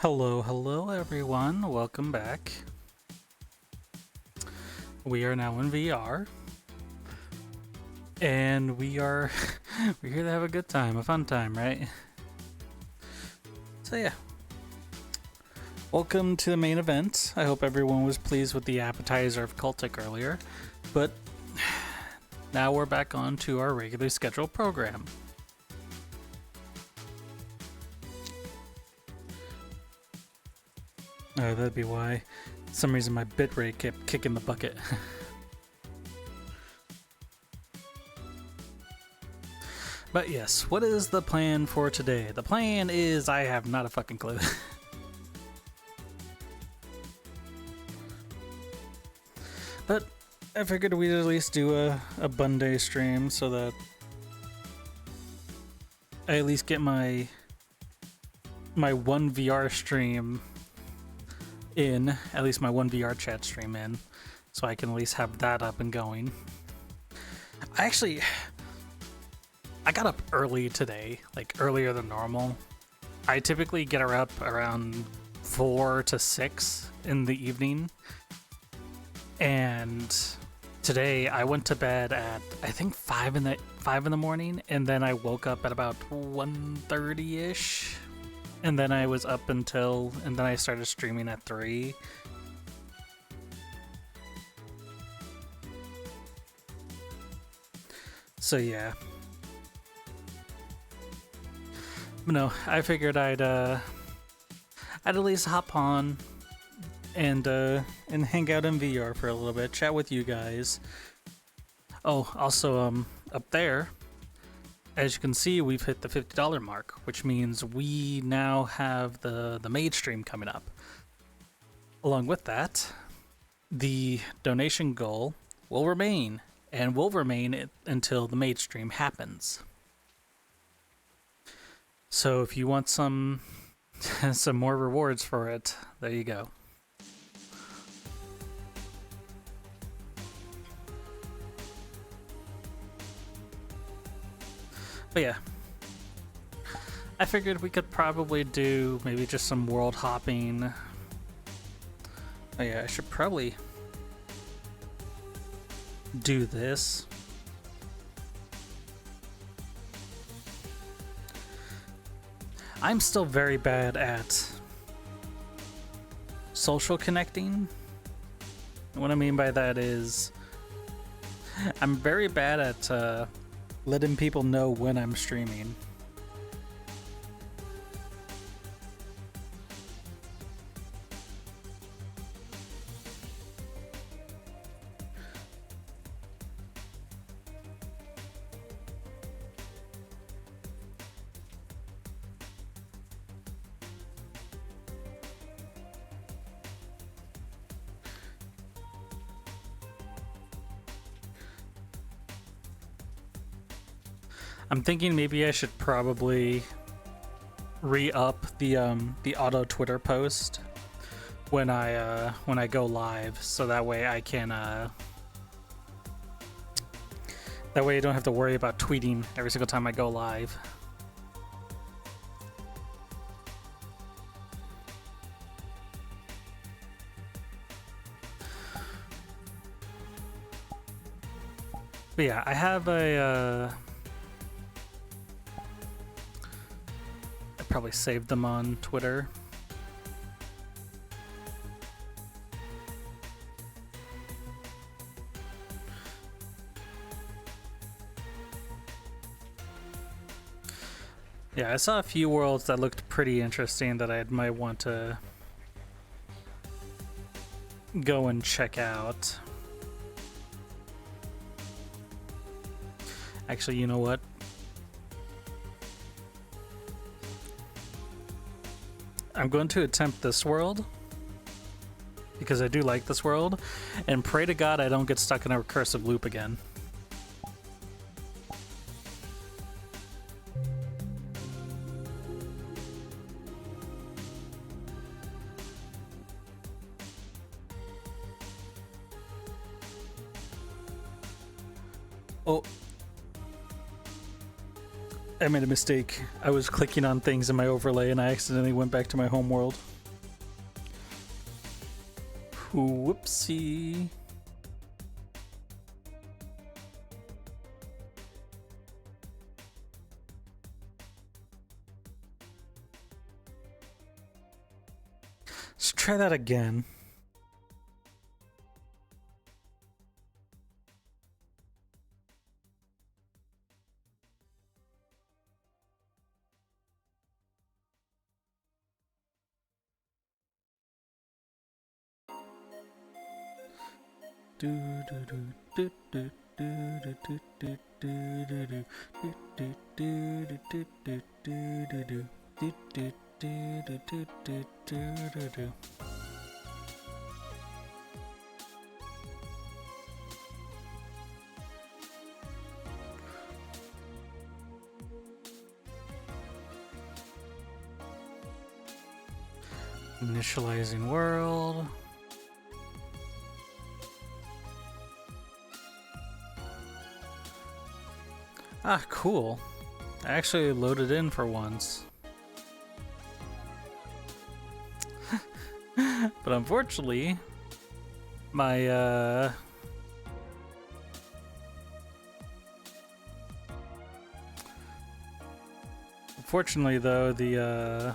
Hello everyone. Welcome back. We are now in VR, and we're here to have a good time, a fun time, right? So yeah, welcome to the main event. I hope everyone was pleased with the appetizer of Cultic earlier, but now we're back on to our regularly scheduled program. Oh, that'd be why. For some reason my bitrate kept kicking the bucket. But yes, what is the plan for today? The plan is I have not a fucking clue. But I figured we'd at least do a Bunday stream so that I at least get my one VR stream in, at least my one VR chat stream in, so I can at least have that up and going. I got up early today, like earlier than normal. I typically get up around 4 to 6 in the evening, and today I went to bed at I think 5 in the morning, and then I woke up at about 1:30ish. And then I was up and then I started streaming at 3. So yeah. But no, I figured I'd at least hop on and hang out in VR for a little bit, chat with you guys. Oh, also up there, as you can see, we've hit the $50 mark, which means we now have the maid stream coming up. Along with that, the donation goal will remain, and will remain until the maid stream happens. So if you want some more rewards for it, there you go. But yeah, I figured we could probably do maybe just some world hopping. Oh yeah, I should probably do this. I'm still very bad at social connecting. What I mean by that is I'm very bad at letting people know when I'm streaming. I'm thinking maybe I should probably re-up the auto Twitter post when I go live, so that way I can that way I don't have to worry about tweeting every single time I go live. But yeah, I have a probably saved them on Twitter. Yeah, I saw a few worlds that looked pretty interesting that I might want to go and check out. Actually, you know what? I'm going to attempt this world because I do like this world, and pray to God I don't get stuck in a recursive loop again. Oh, I made a mistake. I was clicking on things in my overlay and I accidentally went back to my home world. Whoopsie. Let's try that again. Initializing world. Ah, cool. I actually loaded in for once. But unfortunately, my unfortunately though, the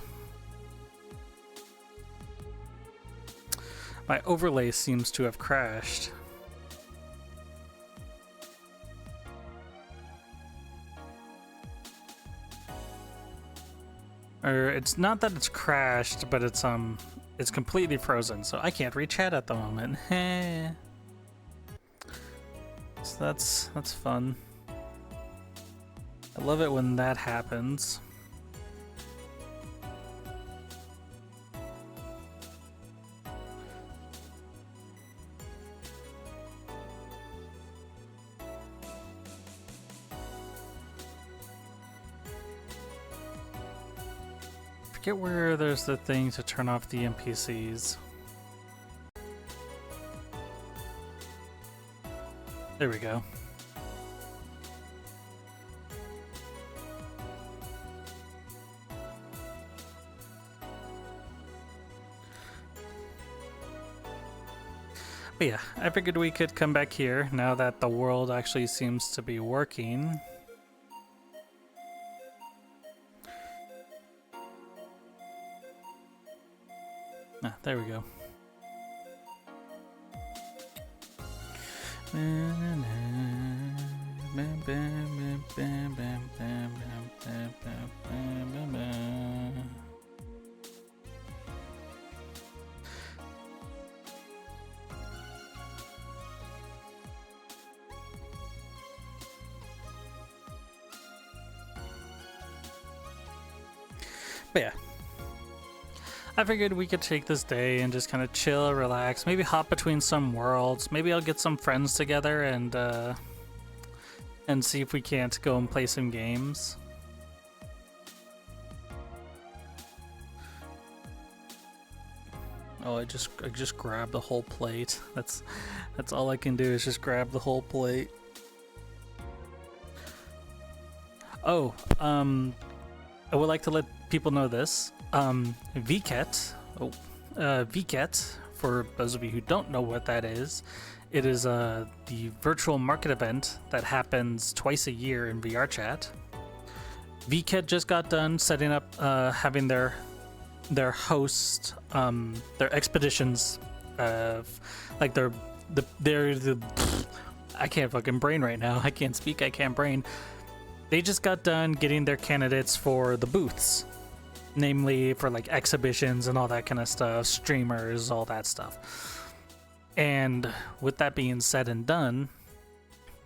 my overlay seems to have crashed. Or it's not that it's crashed, but it's completely frozen, so I can't read chat at the moment. So that's fun. I love it when that happens. Forget where there's the thing to turn off the NPCs. There we go. But yeah, I figured we could come back here now that the world actually seems to be working. Ah, there we go. But yeah, I figured we could take this day and just kind of chill, relax, maybe hop between some worlds. Maybe I'll get some friends together and see if we can't go and play some games. Oh, I just grabbed the whole plate. That's all I can do is just grab the whole plate. Oh, I would like to let people know this. VCAT, VCAT, for those of you who don't know what that is, it is the virtual market event that happens twice a year in VR chat. VCAT just got done setting up, having their host, their expeditions, like their I can't fucking brain right now. I can't speak. I can't brain. They just got done getting their candidates for the booths, namely for like exhibitions and all that kind of stuff, streamers, all that stuff. And with that being said and done,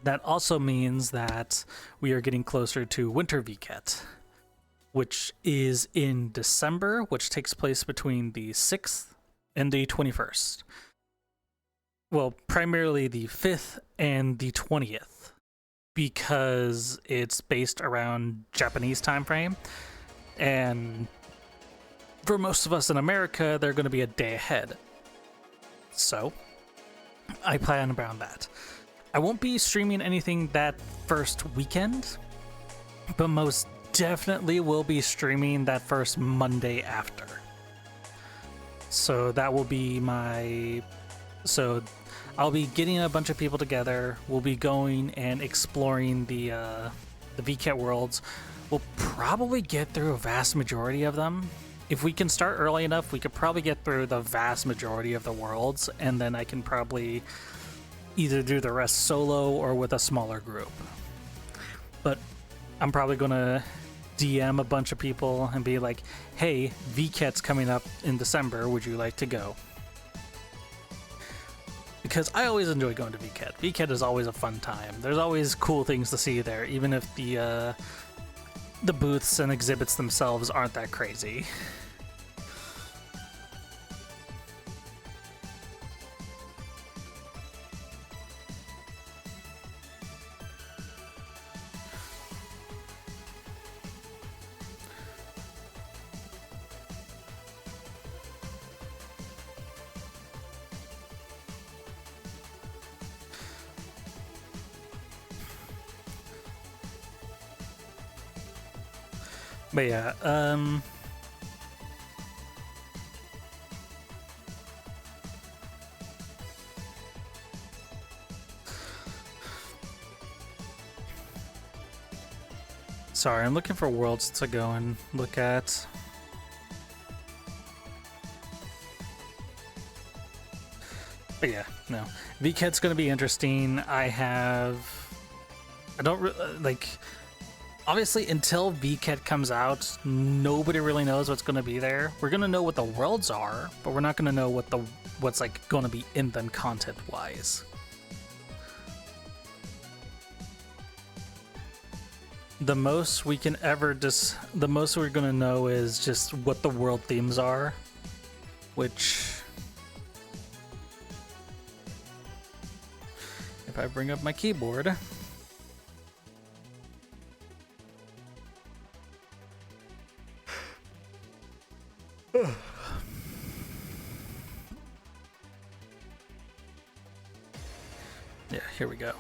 that also means that we are getting closer to Winter VCAT, which is in December, which takes place between the 6th and the 21st. Well, primarily the 5th and the 20th, because it's based around Japanese time frame, and for most of us in America, they're going to be a day ahead. So I plan around that. I won't be streaming anything that first weekend, but most definitely will be streaming that first Monday after. So that will be so I'll be getting a bunch of people together. We'll be going and exploring the VCAT worlds. We'll probably get through a vast majority of them. If we can start early enough, we could probably get through the vast majority of the worlds, and then I can probably either do the rest solo or with a smaller group. But I'm probably gonna DM a bunch of people and be like, hey, VCAT's coming up in December, would you like to go? Because I always enjoy going to VCAT. VCAT is always a fun time. There's always cool things to see there, even if the booths and exhibits themselves aren't that crazy. But yeah, sorry, I'm looking for worlds to go and look at. But yeah, no. VCAT's gonna be interesting. I don't like... Obviously, until VCAT comes out, nobody really knows what's going to be there. We're going to know what the worlds are, but we're not going to know what's like going to be in them content-wise. The most we're going to know is just what the world themes are, which, if I bring up my keyboard, yeah, here we go.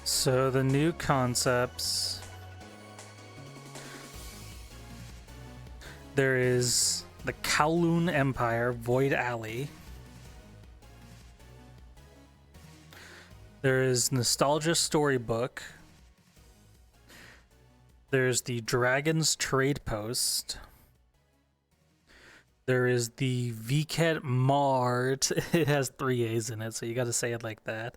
So the new concepts, there is the Kowloon Empire, Void Alley. There is Nostalgia Storybook. There's the Dragon's Trade Post. There is the VCAT Mart. It has 3 A's in it, so you gotta say it like that.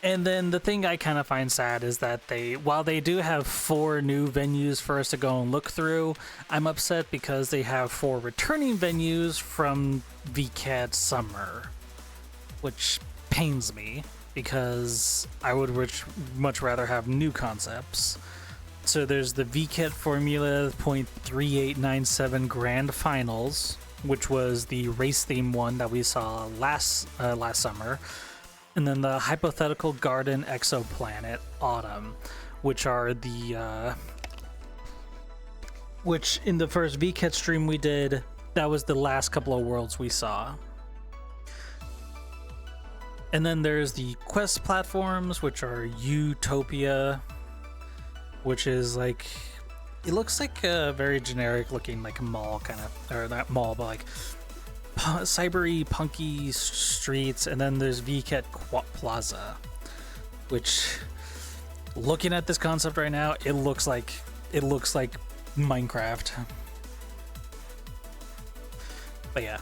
And then the thing I kind of find sad is that while they do have 4 new venues for us to go and look through, I'm upset because they have 4 returning venues from VCAT Summer, which pains me because I would much rather have new concepts. So there's the VCAT Formula .3897 Grand Finals, which was the race theme one that we saw last summer. And then the Hypothetical Garden Exoplanet Autumn, which are which in the first VCAT stream we did, that was the last couple of worlds we saw. And then there's the quest platforms, which are Utopia, which is like, it looks like a very generic looking like mall kind of, or not mall, but like cybery, punky streets. And then there's VCAT Plaza, which, looking at this concept right now, it looks like Minecraft. But yeah,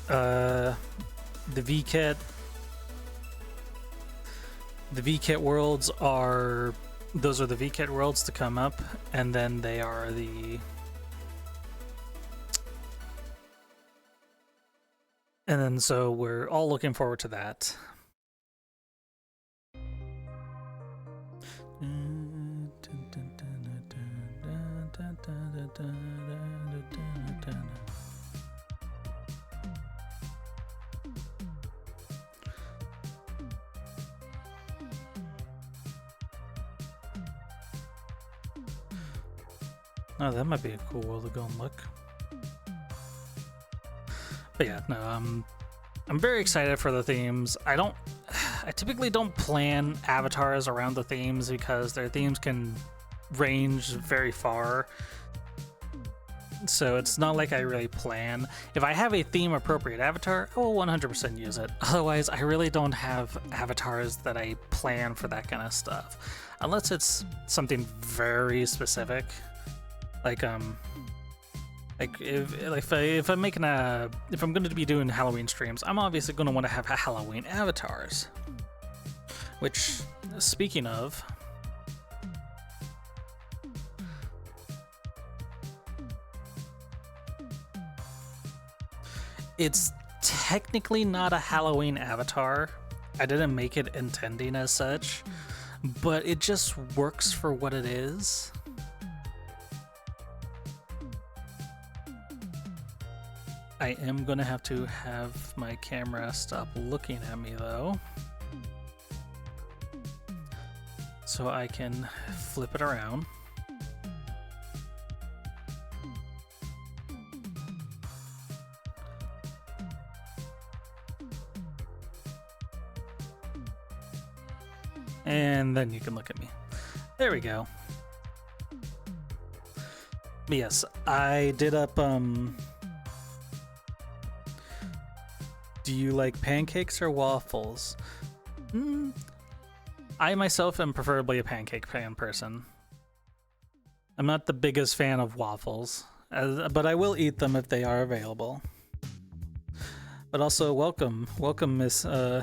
the VCAT worlds are, those are the VCAT worlds to come up, and then they are the, and then so we're all looking forward to that. Oh, that might be a cool world to go and look. But yeah, no, I'm very excited for the themes. I typically don't plan avatars around the themes because their themes can range very far. So it's not like I really plan. If I have a theme appropriate avatar, I will 100% use it. Otherwise, I really don't have avatars that I plan for that kind of stuff. Unless it's something very specific. Like if I'm making if I'm going to be doing Halloween streams, I'm obviously going to want to have Halloween avatars. Which, speaking of, it's technically not a Halloween avatar. I didn't make it intending as such, but it just works for what it is. I am gonna have to have my camera stop looking at me though, so I can flip it around. And then you can look at me. There we go. Yes, I did up, do you like pancakes or waffles? I myself am preferably a pancake pan person. I'm not the biggest fan of waffles, but I will eat them if they are available. But also, welcome, Miss, I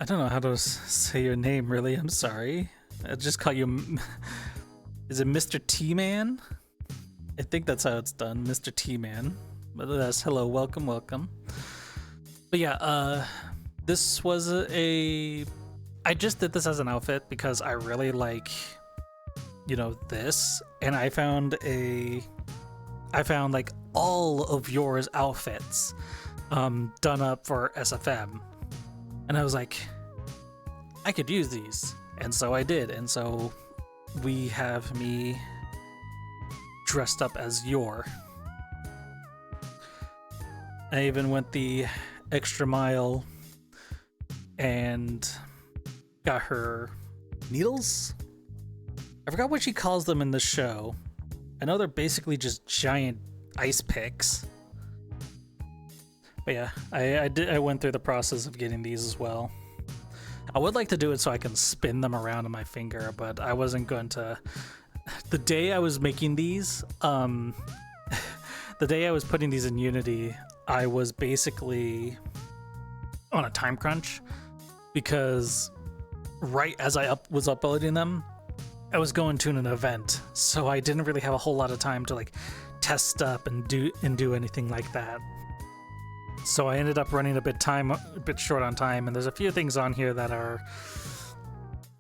don't know how to say your name, really. I'm sorry. I'll just call you... Is it Mr. T-Man? I think that's how it's done, Mr. T-Man. But that's hello, welcome. But yeah, this was I just did this as an outfit because I really like, you know, this. And I found like all of yours outfits done up for SFM. And I was like, I could use these. And so I did. And so we have me dressed up as Yor. I even went the extra mile and got her needles? I forgot what she calls them in the show. I know they're basically just giant ice picks. But yeah, I went through the process of getting these as well. I would like to do it so I can spin them around on my finger, but I wasn't going to. The day I was making these, the day I was putting these in Unity, I was basically on a time crunch because right as I was uploading them, I was going to an event, so I didn't really have a whole lot of time to like test stuff and do anything like that. So I ended up running a bit short on time, and there's a few things on here that are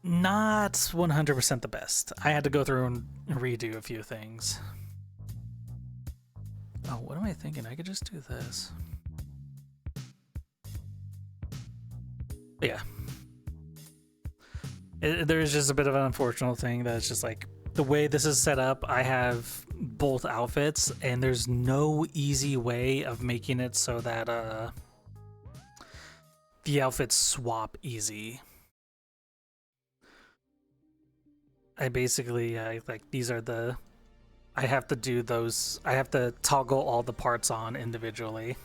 not 100% the best. I had to go through and redo a few things. Oh, what am I thinking? I could just do this. But yeah. There's just a bit of an unfortunate thing that it's just like, the way this is set up, I have both outfits, and there's no easy way of making it so that the outfits swap easy. I basically like these are the I have to do those. I have to toggle all the parts on individually.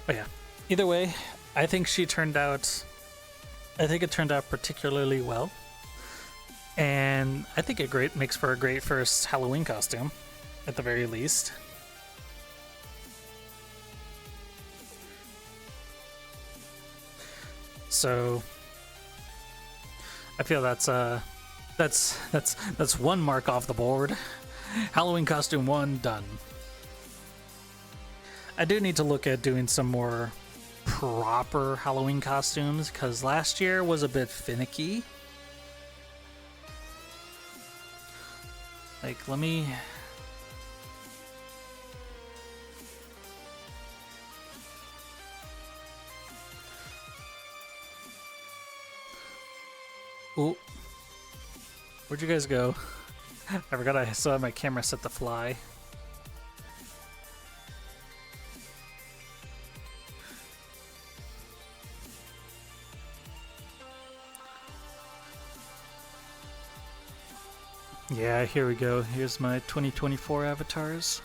But yeah, either way, I think it turned out particularly well. And I think it makes for a great first Halloween costume, at the very least. So I feel that's one mark off the board. Halloween costume 1 done. I do need to look at doing some more proper Halloween costumes, because last year was a bit finicky. Like, let me... Ooh. Where'd you guys go? I forgot I still have my camera set to fly. Yeah, here we go. Here's my 2024 avatars.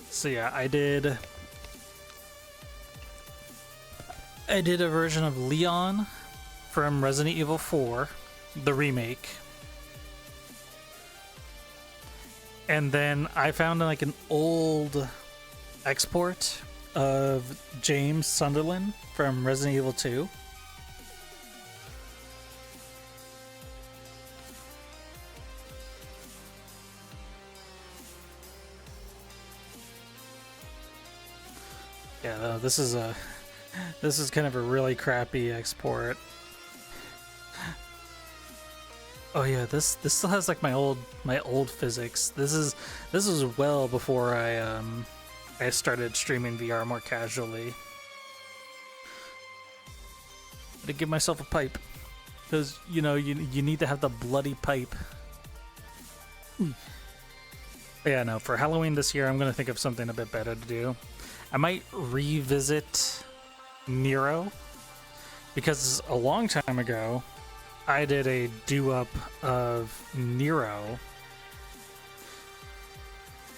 So yeah, I did a version of Leon from Resident Evil 4, the remake. And then I found like an old export of James Sunderland from Resident Evil 2. Yeah, this is kind of a really crappy export. Oh yeah, this still has like my old physics. This is well before I started streaming VR more casually. To give myself a pipe, because you know you need to have the bloody pipe. But yeah, no, for Halloween this year, I'm gonna think of something a bit better to do. I might revisit Nero, because a long time ago, I did a do-up of Nero.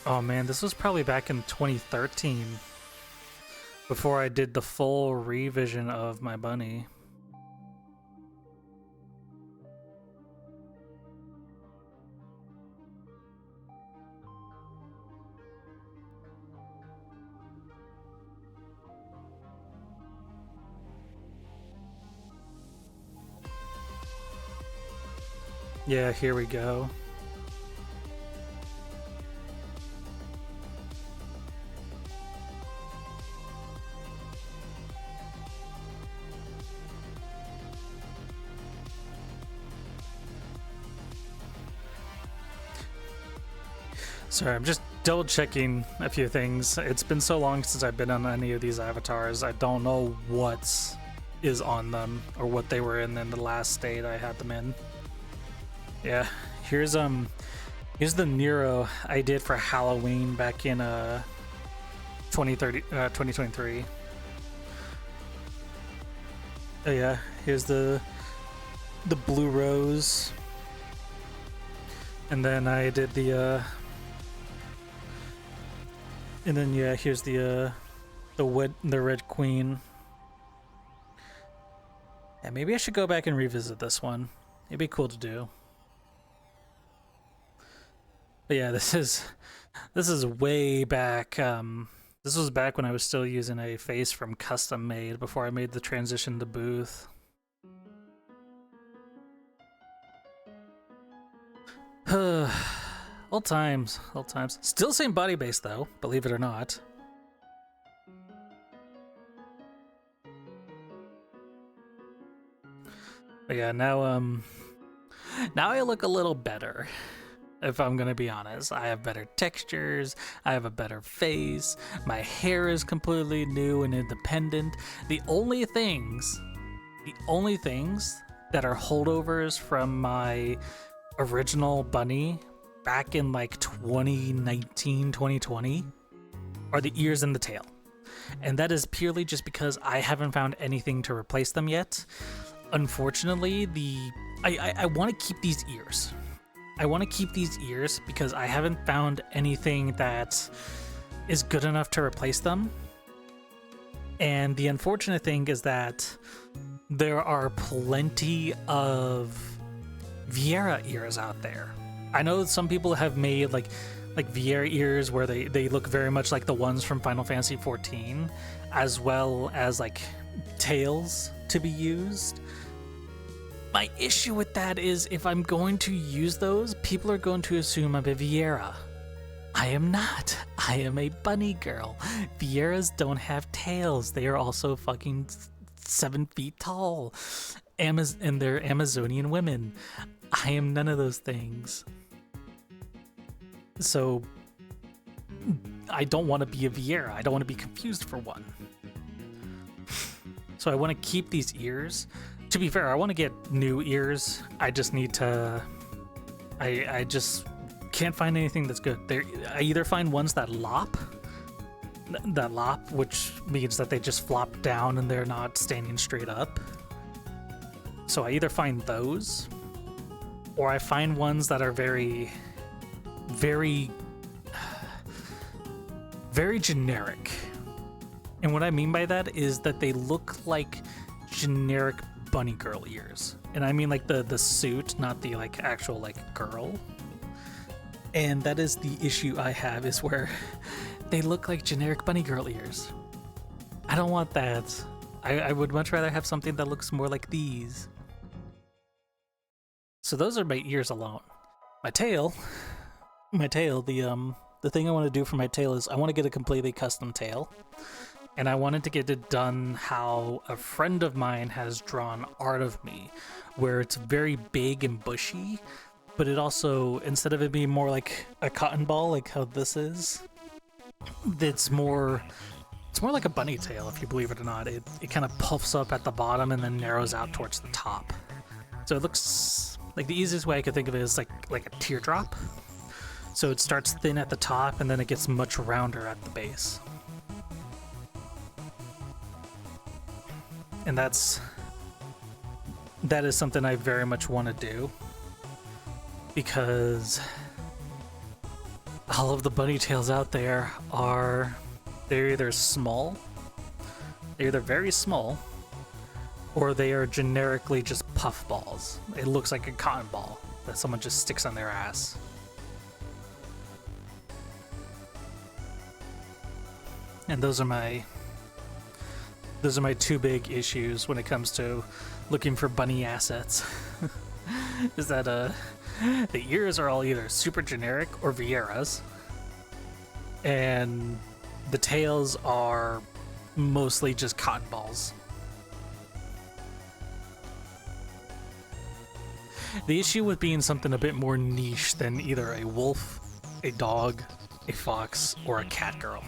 Oh man, this was probably back in 2013, before I did the full revision of my bunny. Yeah, here we go. Sorry, I'm just double checking a few things. It's been so long since I've been on any of these avatars. I don't know what is on them or what they were in the last state I had them in. Yeah, here's the Nero I did for Halloween back in 2023. Oh yeah, here's the blue rose, and then I did the and then yeah, here's the red queen. Yeah, maybe I should go back and revisit this one. It'd be cool to do. But yeah, this is way back. This was back when I was still using a face from Custom Made before I made the transition to Booth. Old times, old times. Still same body base though, believe it or not. But yeah, now I look a little better. If I'm gonna be honest, I have better textures, I have a better face, my hair is completely new and independent. The only things that are holdovers from my original bunny back in like 2019, 2020 are the ears and the tail. And that is purely just because I haven't found anything to replace them yet. Unfortunately, I want to keep these ears. I want to keep these ears because I haven't found anything that is good enough to replace them. And the unfortunate thing is that there are plenty of Vieira ears out there. I know some people have made like Vieira ears where they look very much like the ones from Final Fantasy XIV, as well as like tails to be used. My issue with that is if I'm going to use those, people are going to assume I'm a Vieira. I am not. I am a bunny girl. Vieiras don't have tails. They are also fucking 7 feet tall. and they're Amazonian women. I am none of those things. So I don't want to be a Vieira. I don't want to be confused for one. So I want to keep these ears. To be fair, I want to get new ears. I just need to... I just can't find anything that's good. I either find ones that lop, which means that they just flop down and they're not standing straight up. So I either find those, or I find ones that are very, very, very generic. And what I mean by that is that they look like generic bunny girl ears. And I mean like the suit, not the like actual like girl. And that is the issue I have, is where they look like generic bunny girl ears. I don't want that. I would much rather have something that looks more like these. So those are my ears alone. My tail, the thing I want to do for my tail is I want to get a completely custom tail. And I wanted to get it done how a friend of mine has drawn art of me, where it's very big and bushy, but it also, instead of it being more like a cotton ball, like how this is, it's more like a bunny tail, if you believe it or not. It kind of puffs up at the bottom and then narrows out towards the top. So it looks like, the easiest way I could think of it is like a teardrop. So it starts thin at the top and then it gets much rounder at the base. And that is something I very much want to do, because all of the bunny tails out there they're either small, they're either very small, or they are generically just puff balls. It looks like a cotton ball that someone just sticks on their ass. And those are my two big issues when it comes to looking for bunny assets. Is that the ears are all either super generic or Vieiras, and the tails are mostly just cotton balls. The issue with being something a bit more niche than either a wolf, a dog, a fox, or a cat girl.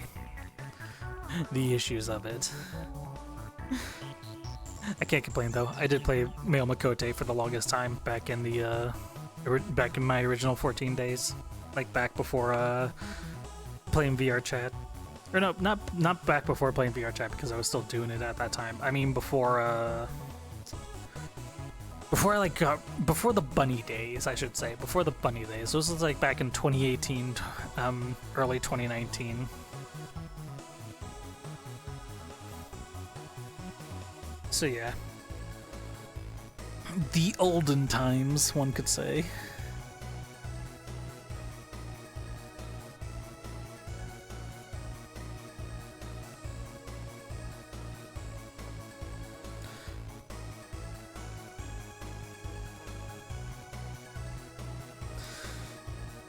The issues of it. I can't complain though. I did play male Makote for the longest time back in my original 14 days, like back before playing VR chat. Or no, not back before playing VR chat, because I was still doing it at that time. I mean before before the bunny days, I should say. Before the bunny days. This was like back in 2018, early 2019. So yeah, the olden times, one could say.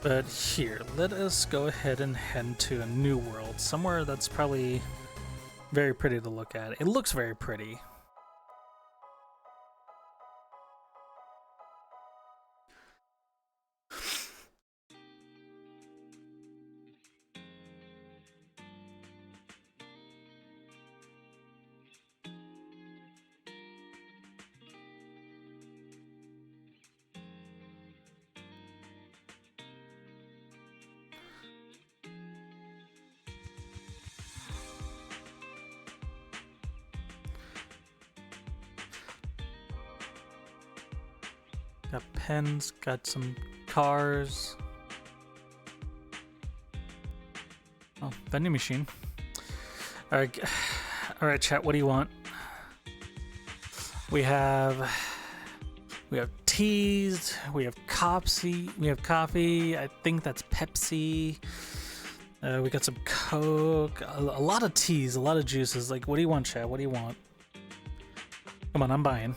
But here, let us go ahead and head to a new world, somewhere that's probably very pretty to look at. It looks very pretty. Got pens, got some cars. Oh, vending machine. Alright, chat, what do you want? We have teas, we have coffee, I think that's Pepsi. We got some Coke, a lot of teas, a lot of juices. Like, what do you want, chat? What do you want? Come on, I'm buying.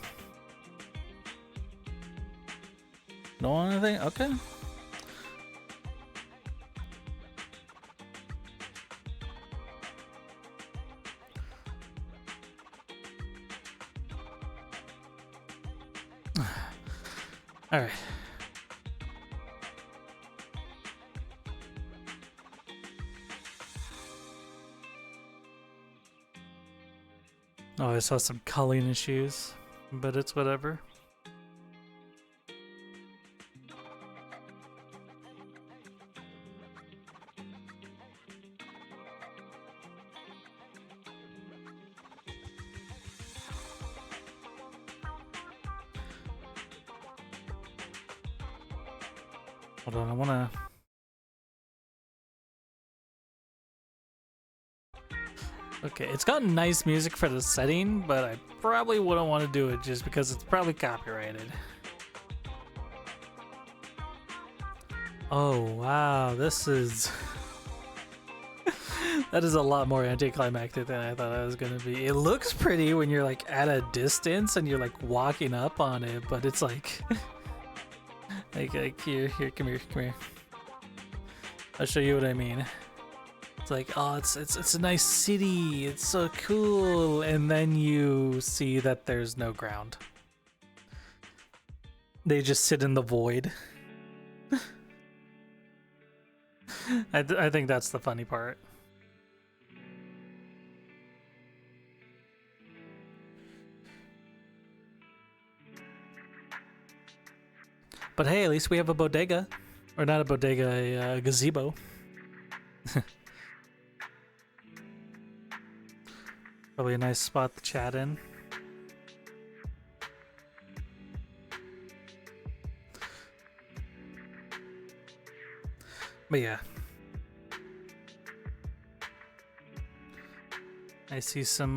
No one anything? Okay. All right. Oh, I saw some culling issues, but it's whatever. Hold on, I wanna... Okay, it's got nice music for the setting, but I probably wouldn't want to do it just because it's probably copyrighted. Oh, wow, this is... That is a lot more anticlimactic than I thought it was gonna be. It looks pretty when you're like at a distance and you're like walking up on it, but it's like... like here, come here. I'll show you what I mean. It's like, oh, it's a nice city, it's so cool, and then you see that there's no ground. They just sit in the void. I think that's the funny part. But hey, at least we have a bodega. Or not a bodega, a gazebo. Probably a nice spot to chat in. But yeah. I see some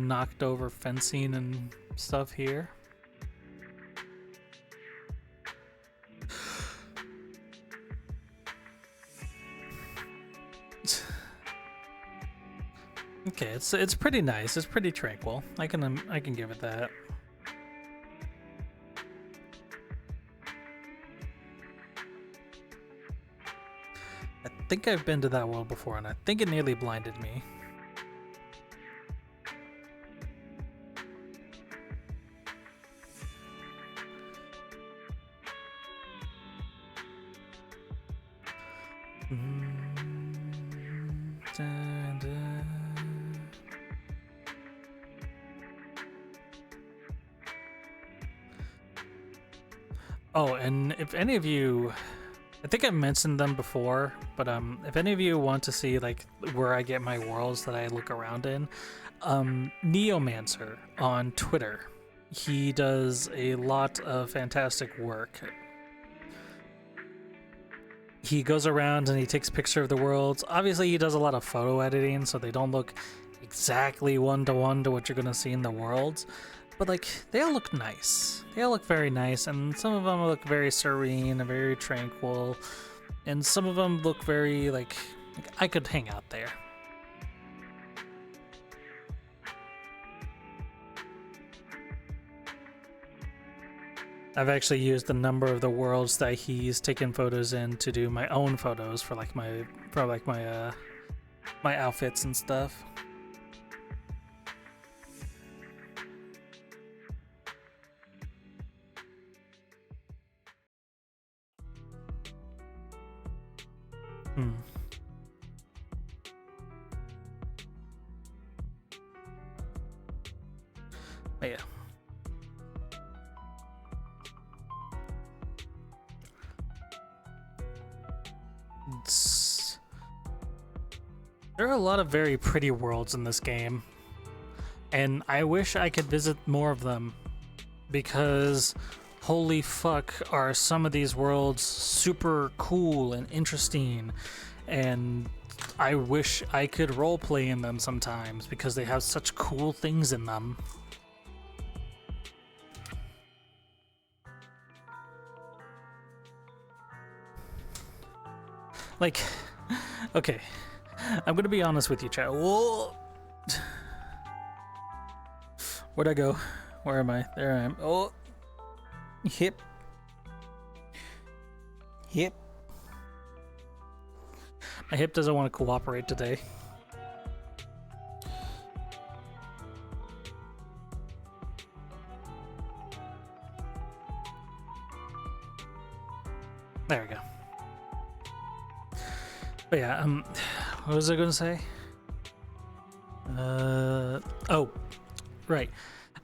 knocked over fencing and stuff here. Okay, it's pretty nice. It's pretty tranquil. I can give it that. I think I've been to that world before, and I think it nearly blinded me. Oh, and if any of you, I think I mentioned them before, but if any of you want to see like where I get my worlds that I look around in, Neomancer on Twitter, he does a lot of fantastic work. He goes around and he takes a picture of the worlds. Obviously, he does a lot of photo editing, so they don't look exactly one-to-one to what you're gonna see in the worlds. But like, they all look nice. They all look very nice, and some of them look very serene and very tranquil, and some of them look very like I could hang out there. I've actually used a number of the worlds that he's taken photos in to do my own photos for like my my outfits and stuff. But yeah. There are a lot of very pretty worlds in this game, and I wish I could visit more of them, because holy fuck are some of these worlds super cool and interesting, and I wish I could roleplay in them sometimes because they have such cool things in them. Like, okay, I'm gonna be honest with you, chat. Whoa! Where'd I go? Where am I? There I am. Oh! Hip. Hip. My hip doesn't want to cooperate today. There we go. But yeah, what was I going to say? Oh, right.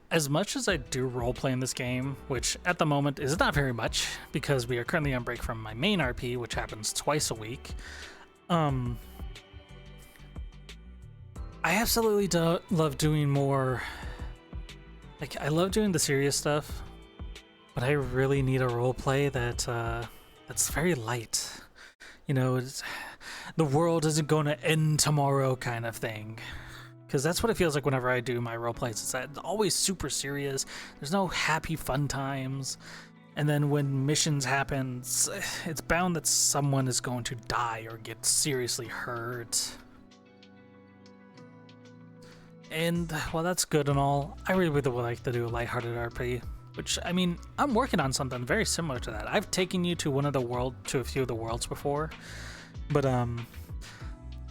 As much as I do roleplay in this game, which at the moment is not very much, because we are currently on break from my main RP, which happens twice a week, I absolutely love doing more. Like, I love doing the serious stuff, but I really need a roleplay that's very light. You know, the world isn't going to end tomorrow kind of thing. Because that's what it feels like whenever I do my roleplays. It's always super serious. There's no happy fun times. And then when missions happen, it's bound that someone is going to die or get seriously hurt. And while that's good and all, I really would like to do a lighthearted RP. Which, I mean, I'm working on something very similar to that. I've taken you to a few of the worlds before. But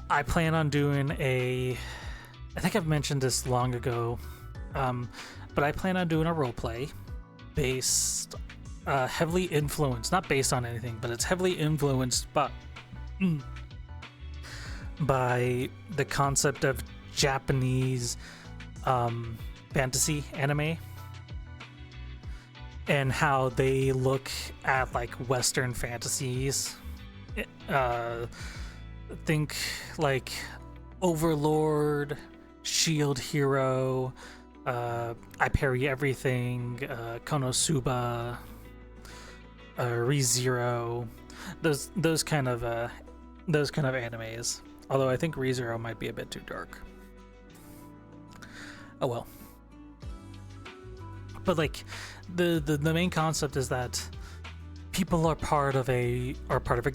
I plan on doing I think I've mentioned this long ago, but I plan on doing a roleplay based, heavily influenced, not based on anything, but it's heavily influenced by the concept of Japanese fantasy anime and how they look at like Western fantasies. Think like Overlord, Shield Hero, I Parry Everything, Konosuba, ReZero, those kind of animes. Although I think ReZero might be a bit too dark. Oh well. But like the main concept is that people are part of a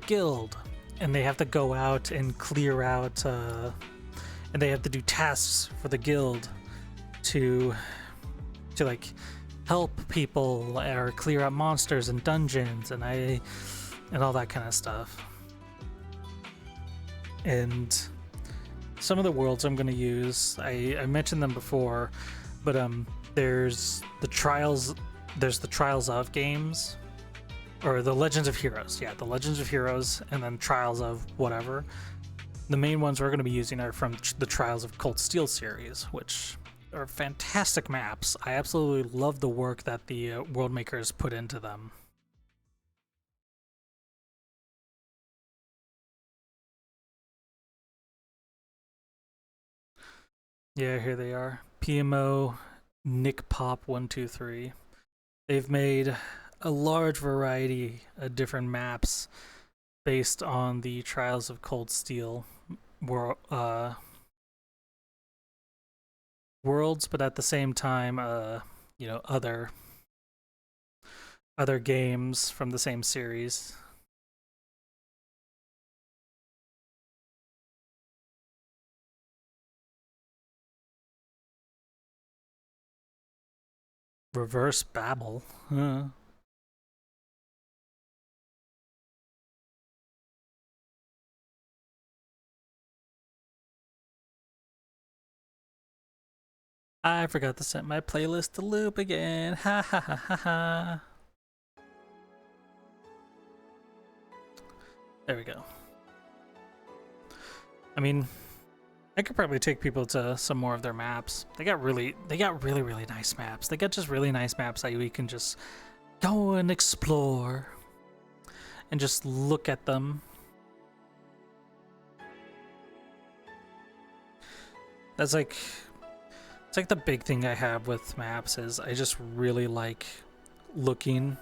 guild, and they have to go out and clear out and they have to do tasks for the guild to like help people or clear out monsters and dungeons and all that kind of stuff. And some of the worlds I'm going to use, I mentioned them before, but there's the Trials of games, or the Legends of Heroes. Yeah, the Legends of Heroes, and then Trials of whatever. The main ones we're going to be using are from the Trials of Cold Steel series, which are fantastic maps. I absolutely love the work that the world makers put into them. Yeah, here they are. PMO Nick Pop 123. They've made a large variety of different maps based on the Trials of Cold Steel worlds, but at the same time, other games from the same series. Reverse Babel. Huh. I forgot to set my playlist to loop again. Ha ha ha ha ha. There we go. I mean, I could probably take people to some more of their maps. They got really nice maps. They got just really nice maps that we can just go and explore and just look at them. That's like, it's like the big thing I have with maps is I just really like looking.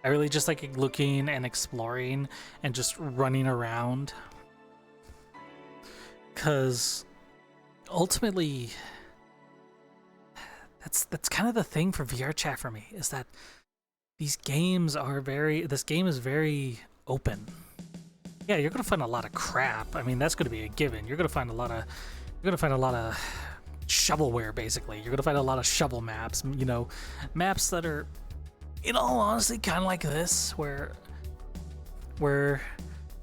I really just like looking and exploring and just running around. Because ultimately, that's kind of the thing for VR chat for me, is that this game is very open. Yeah, you're gonna find a lot of crap. I mean, that's gonna be a given. You're gonna find a lot of shovelware, basically. You're gonna find a lot of shovel maps, you know, maps that are, in all honesty, kind of like this, where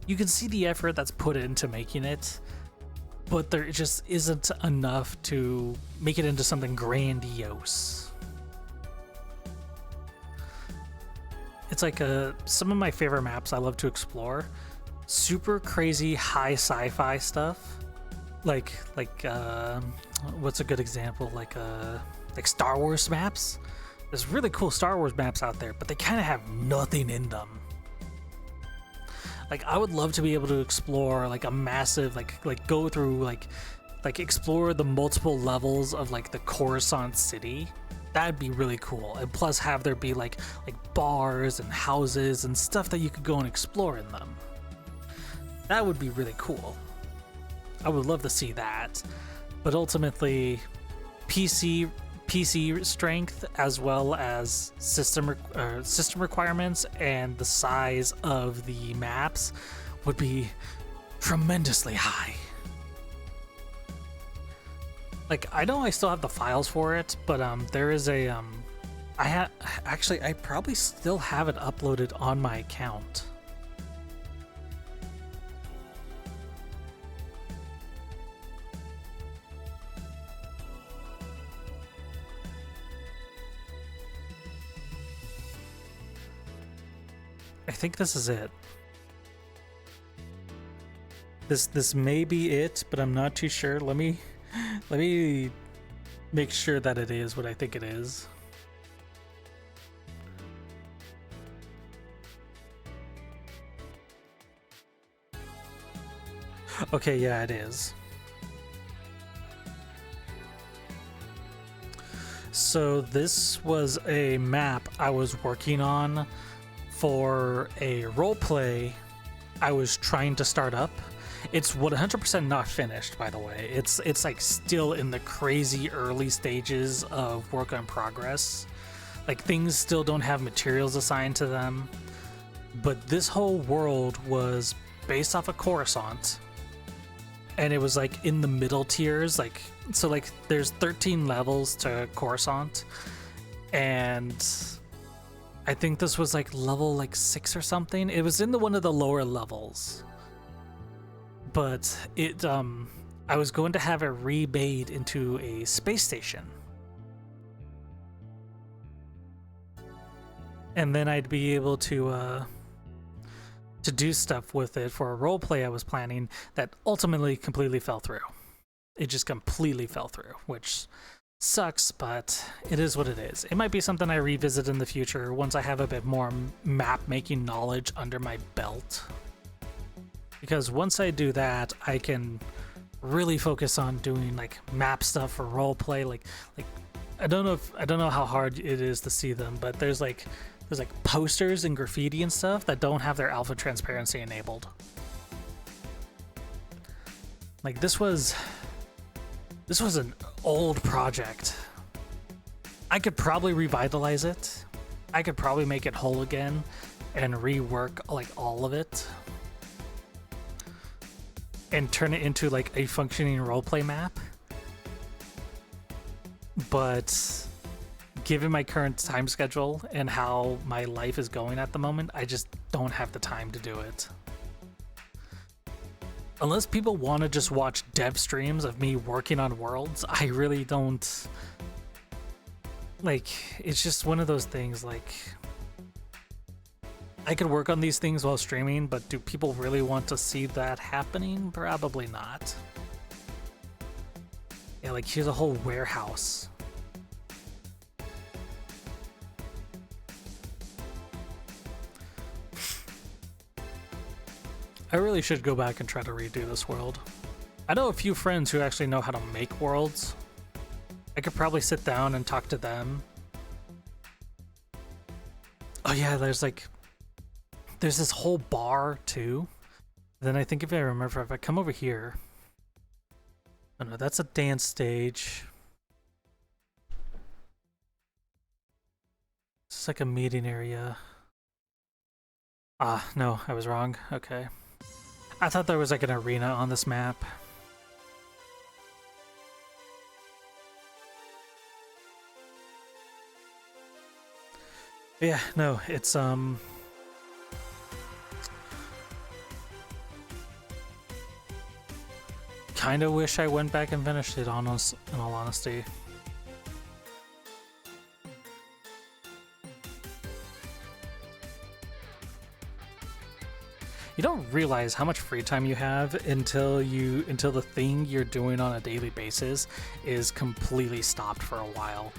you can see the effort that's put into making it, but there just isn't enough to make it into something grandiose. it's like some of my favorite maps I love to explore. Super crazy high sci-fi stuff. Like what's a good example? Like Star Wars maps. There's really cool Star Wars maps out there, but they kind of have nothing in them. Like I would love to be able to explore like a massive like go through like explore the multiple levels of like the Coruscant city. That'd be really cool. And plus have there be like bars and houses and stuff that you could go and explore in them. That would be really cool. I would love to see that. But ultimately PC strength as well as system requirements and the size of the maps would be tremendously high. Like I know I still have the files for it, but there is a I probably still have it uploaded on my account. I think this is it. This may be it, but I'm not too sure. Let me make sure that it is what I think it is. Okay, yeah, it is. So this was a map I was working on for a roleplay I was trying to start up. It's 100% not finished, by the way. It's like still in the crazy early stages of work in progress. Like things still don't have materials assigned to them. But this whole world was based off of Coruscant. And it was like in the middle tiers, like so like there's 13 levels to Coruscant. And I think this was like level like 6 or something. It was in one of the lower levels. But it I was going to have it remade into a space station. And then I'd be able to do stuff with it for a roleplay I was planning that ultimately completely fell through. It just completely fell through, which sucks, but it is what it is. It might be something I revisit in the future once I have a bit more map making knowledge under my belt. Because once I do that, I can really focus on doing like map stuff for roleplay. Like I don't know how hard it is to see them, but there's like posters and graffiti and stuff that don't have their alpha transparency enabled. Like this was an old project. I could probably revitalize it. I could probably make it whole again and rework like all of it and turn it into like a functioning roleplay map. But given my current time schedule and how my life is going at the moment, I just don't have the time to do it. Unless people want to just watch dev streams of me working on worlds, I really don't. Like, it's just one of those things, like, I could work on these things while streaming, but do people really want to see that happening? Probably not. Yeah, like, here's a whole warehouse. I really should go back and try to redo this world. I know a few friends who actually know how to make worlds. I could probably sit down and talk to them. Oh yeah, there's this whole bar too. Then I think if I remember, if I come over here. Oh no, that's a dance stage. It's like a meeting area. Ah, no, I was wrong. Okay. I thought there was like an arena on this map. Yeah, no, it's kinda wish I went back and finished it, in all honesty. You don't realize how much free time you have until the thing you're doing on a daily basis is completely stopped for a while.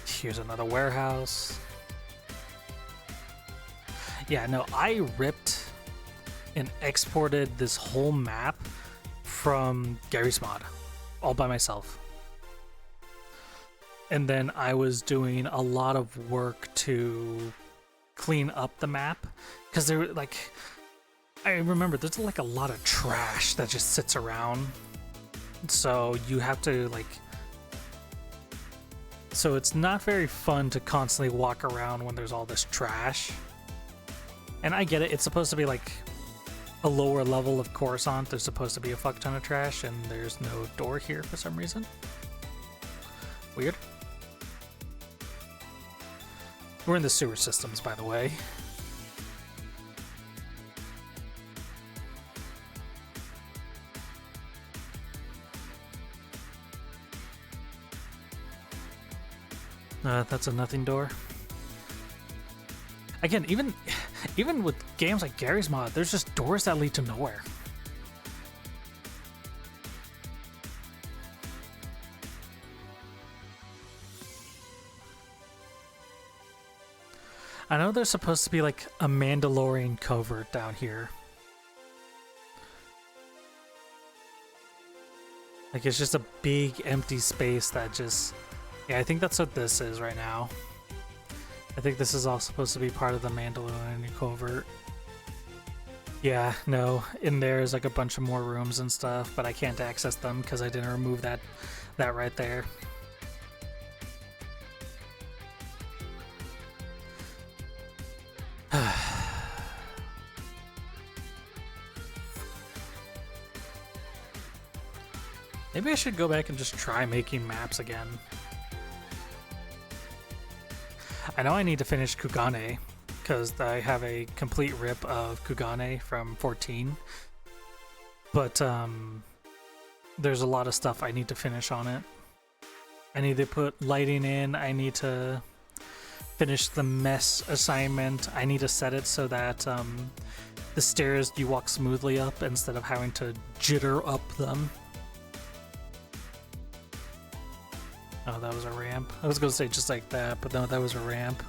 Here's another warehouse. Yeah, no, I ripped and exported this whole map from Gary's Mod all by myself. And then I was doing a lot of work to clean up the map because there, like, I remember there's like a lot of trash that just sits around, so you have to like, so it's not very fun to constantly walk around when there's all this trash. And I get it, it's supposed to be like a lower level of Coruscant. There's supposed to be a fuck ton of trash, and there's no door here for some reason. Weird. We're in the sewer systems, by the way. That's a nothing door. Again, even with games like Gary's Mod, there's just doors that lead to nowhere. I know there's supposed to be like a Mandalorian covert down here. Like it's just a big empty space that just... Yeah, I think that's what this is right now. I think this is all supposed to be part of the Mandalorian covert. Yeah, no, in there is like a bunch of more rooms and stuff, but I can't access them because I didn't remove that right there. Maybe I should go back and just try making maps again. I know I need to finish Kugane, because I have a complete rip of Kugane from 14. But there's a lot of stuff I need to finish on it. I need to put lighting in, I need to finish the mess assignment, I need to set it so that the stairs you walk smoothly up instead of having to jitter up them. Oh, that was a ramp. I was gonna say just like that, but no, that was a ramp.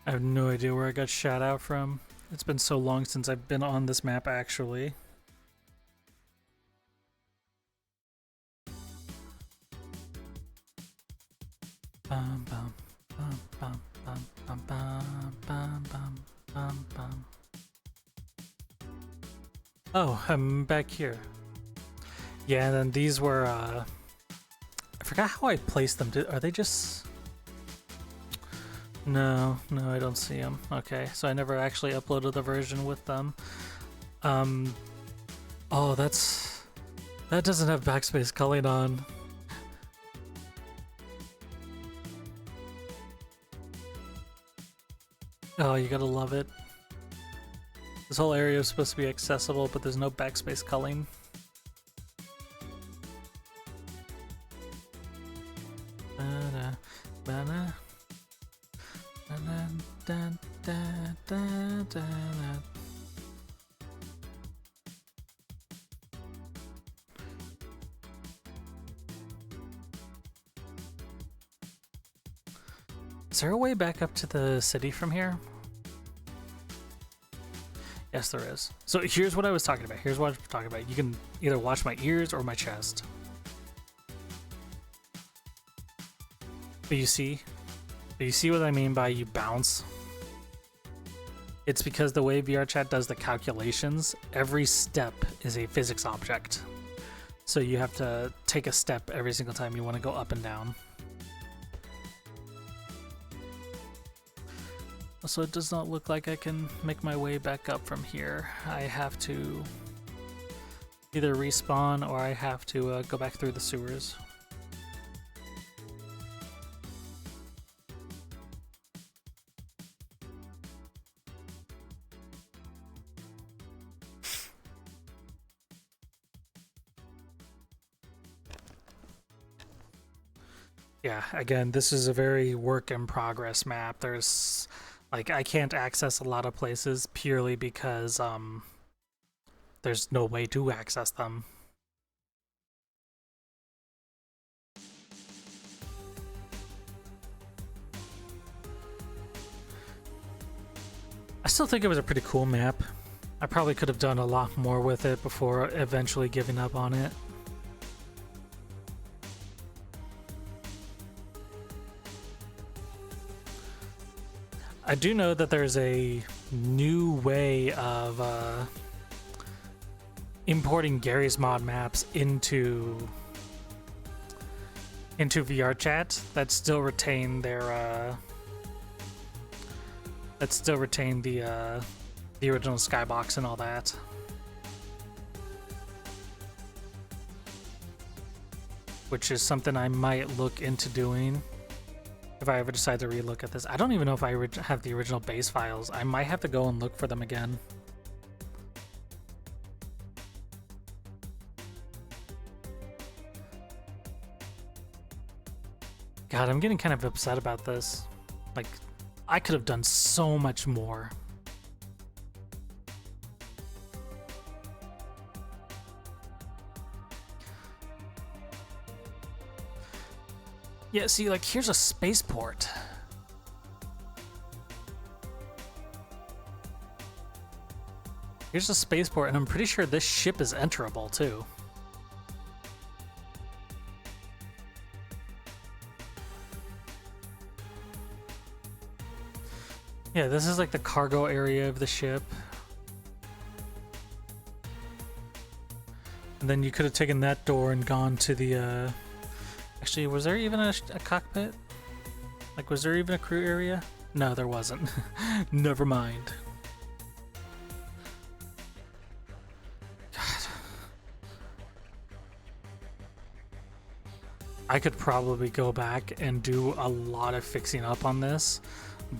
I have no idea where I got shot out from. It's been so long since I've been on this map, actually. Bum, bum, bum, bum, bum, bum, bum, bum, bum, bum, bum. Oh, I'm back here. Yeah, and then these were, I forgot how I placed them. Are they just... No, I don't see them. Okay, so I never actually uploaded the version with them. Oh, that doesn't have backspace culling on. Oh, you gotta love it. This whole area is supposed to be accessible, but there's no backspace culling. Is there a way back up to the city from here? Yes, there is. So here's what I was talking about. Here's what I was talking about. You can either watch my ears or my chest. But you see what I mean by you bounce? It's because the way VR chat does the calculations, every step is a physics object. So you have to take a step every single time you want to go up and down. So it does not look like I can make my way back up from here. I have to either respawn or I have to go back through the sewers. Yeah, again, this is a very work in progress map. There's, like, I can't access a lot of places purely because, there's no way to access them. I still think it was a pretty cool map. I probably could have done a lot more with it before eventually giving up on it. I do know that there's a new way of importing Gary's mod maps into VR chat that still retain their the original skybox and all that. Which is something I might look into doing if I ever decide to relook at this. I don't even know if I have the original base files. I might have to go and look for them again. God, I'm getting kind of upset about this. Like, I could have done so much more. Yeah, see, like, here's a spaceport. Here's a spaceport, and I'm pretty sure this ship is enterable, too. Yeah, this is like the cargo area of the ship. And then you could have taken that door and gone to the, Actually, was there even a cockpit? Like, was there even a crew area? No, there wasn't. Never mind. God. I could probably go back and do a lot of fixing up on this,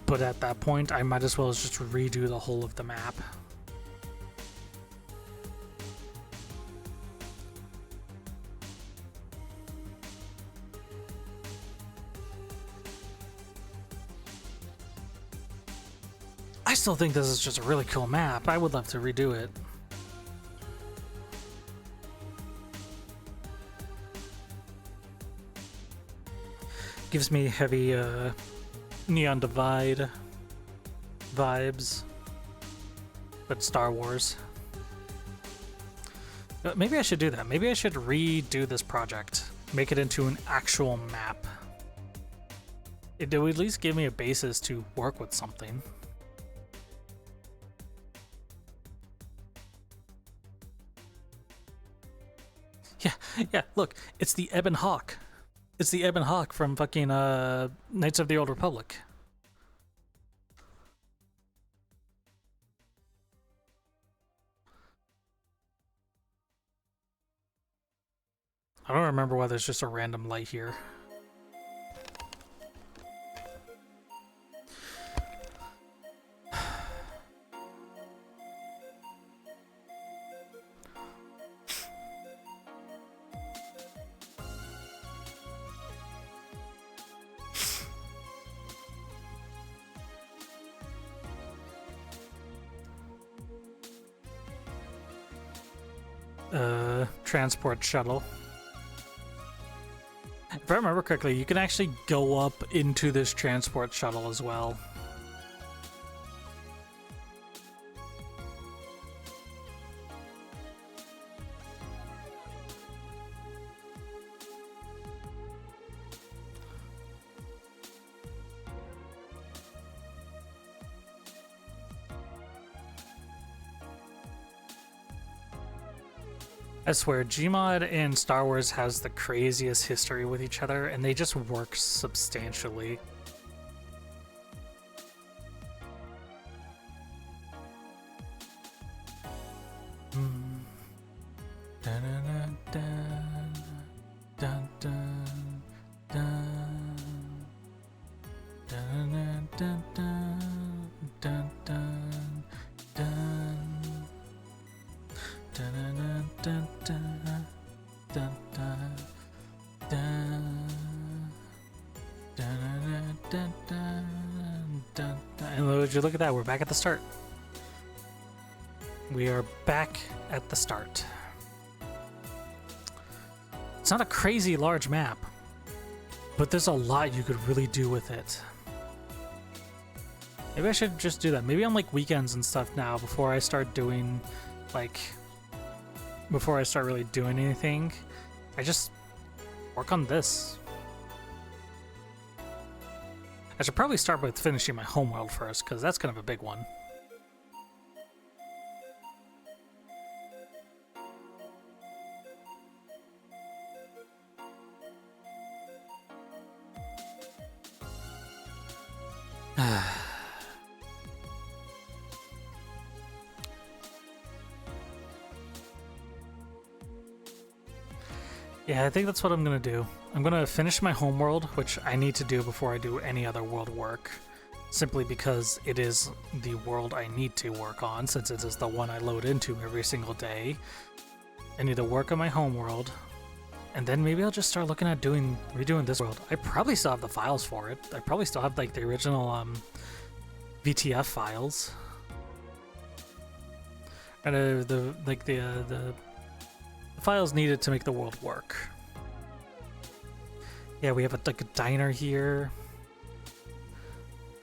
but at that point, I might as well just redo the whole of the map. I still think this is just a really cool map. I would love to redo it. Gives me heavy Neon Divide vibes, but Star Wars. Maybe I should do that. Maybe I should redo this project, make it into an actual map. It would at least give me a basis to work with something. Yeah, look, it's the Ebon Hawk. It's the Ebon Hawk from fucking Knights of the Old Republic. I don't remember why there's just a random light here. Transport shuttle. If I remember correctly, you can actually go up into this transport shuttle as well. I swear, Gmod and Star Wars has the craziest history with each other, and they just work substantially. And would you look at that? We're back at the start. We are back at the start. It's not a crazy large map, but there's a lot you could really do with it. Maybe I should just do that. Maybe on like weekends and stuff now before I start doing before I start really doing anything, I just work on this. I should probably start with finishing my homeworld first, because that's kind of a big one. Yeah, I think that's what I'm gonna do. I'm gonna finish my homeworld, which I need to do before I do any other world work, simply because it is the world I need to work on, since it is the one I load into every single day. I need to work on my homeworld, and then maybe I'll just start looking at redoing this world. I probably still have the files for it. I probably still have like the original VTF files, and the files needed to make the world work. Yeah, we have like a diner here.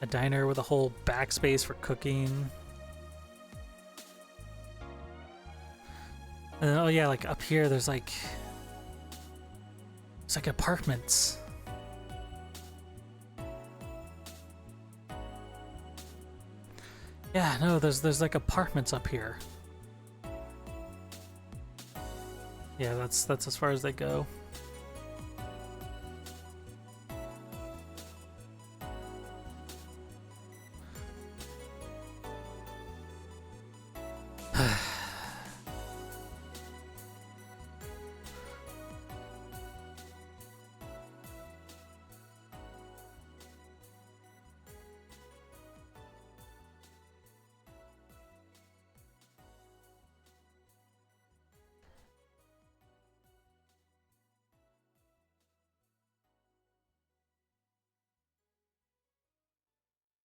A diner with a whole backspace for cooking. And oh yeah, like up here there's like it's like apartments. Yeah, no, there's like apartments up here. Yeah, that's as far as they go.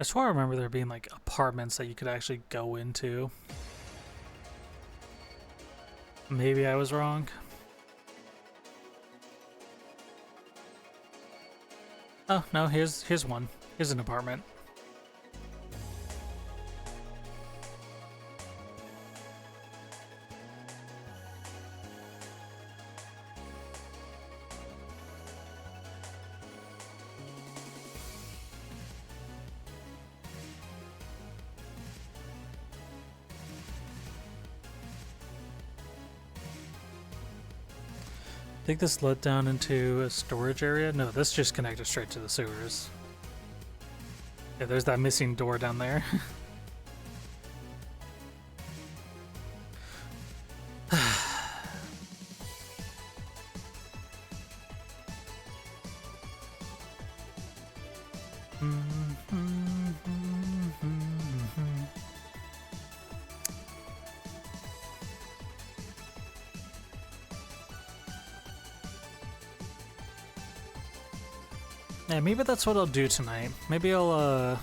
I swear I remember there being like apartments that you could actually go into. Maybe I was wrong. Oh no, here's one. Here's an apartment. I think this led down into a storage area. No, this just connected straight to the sewers. Yeah, there's that missing door down there. Yeah, maybe that's what I'll do tonight. Maybe I'll,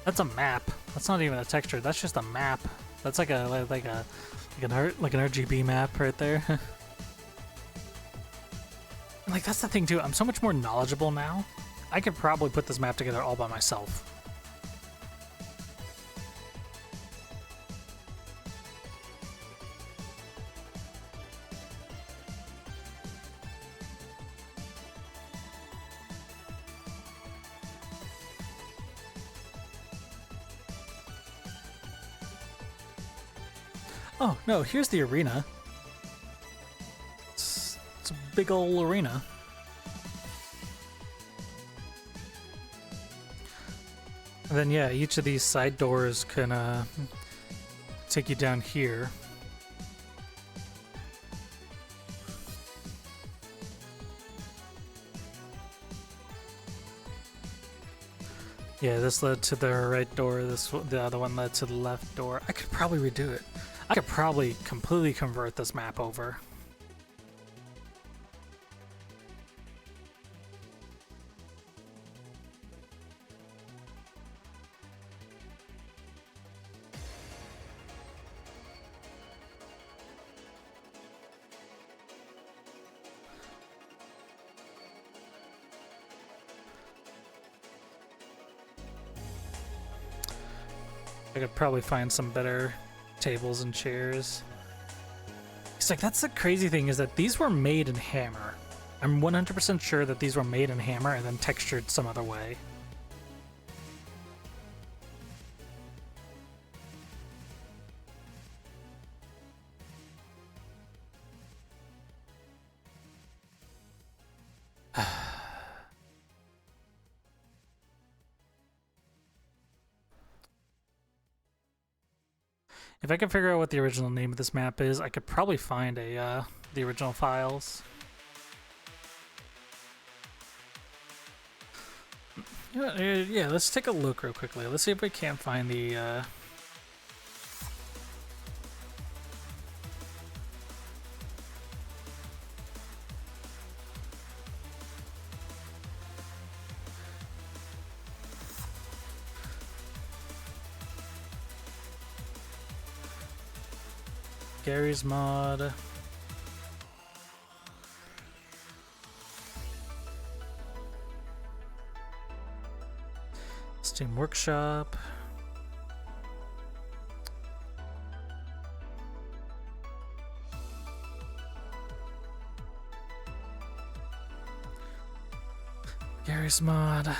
That's a map. That's not even a texture. That's just a map. That's like an RGB map right there. Like, that's the thing too. I'm so much more knowledgeable now. I could probably put this map together all by myself. Oh, no, here's the arena. It's a big ol' arena. And then yeah, each of these side doors can take you down here. Yeah, this led to the right door, the other one led to the left door. I could probably redo it. I could probably completely convert this map over. I could probably find some better tables and chairs. It's like, that's the crazy thing, is that these were made in Hammer. I'm 100% sure that these were made in Hammer and then textured some other way. If I could figure out what the original name of this map is, I could probably find the original files. Yeah, let's take a look real quickly. Let's see if we can't find the Gary's mod. Steam Workshop. Gary's mod.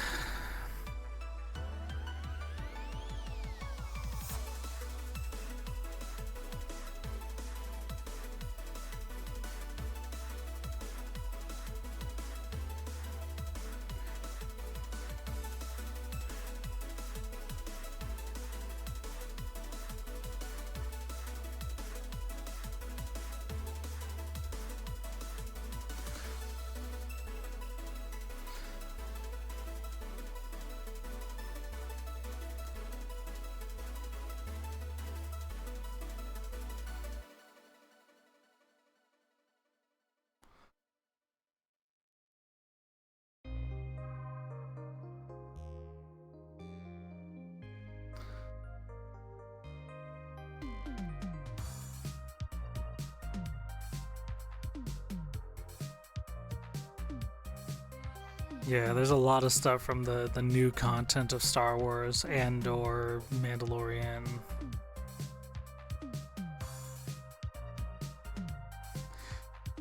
Yeah, there's a lot of stuff from the new content of Star Wars and or Mandalorian.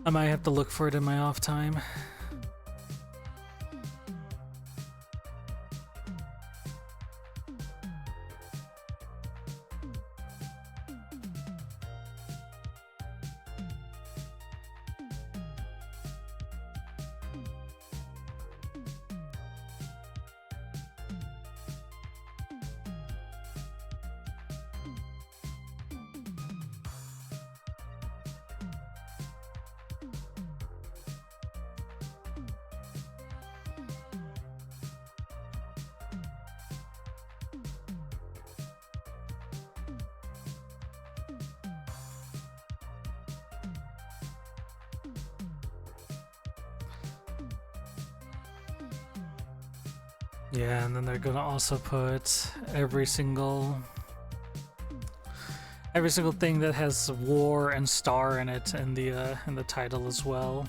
I might have to look for it in my off time. Yeah, and then they're gonna also put every single thing that has war and star in it in the title as well.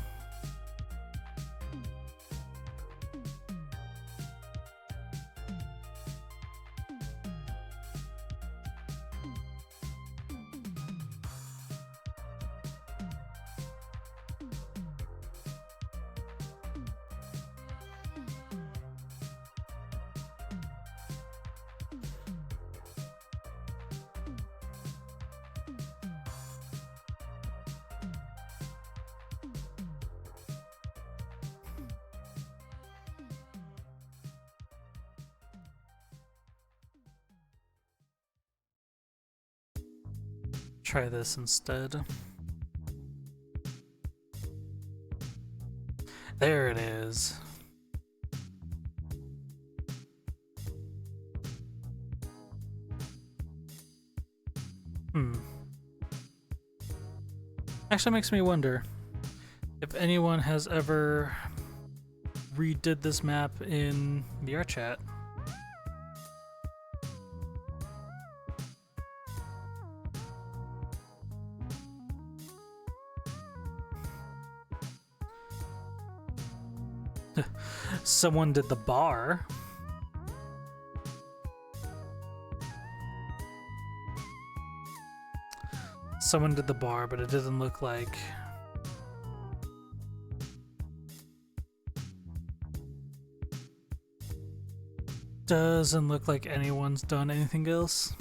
Try this instead. There it is. Actually makes me wonder if anyone has ever redid this map in VR chat. Someone did the bar. Someone did the bar, but it didn't look like... Doesn't look like anyone's done anything else.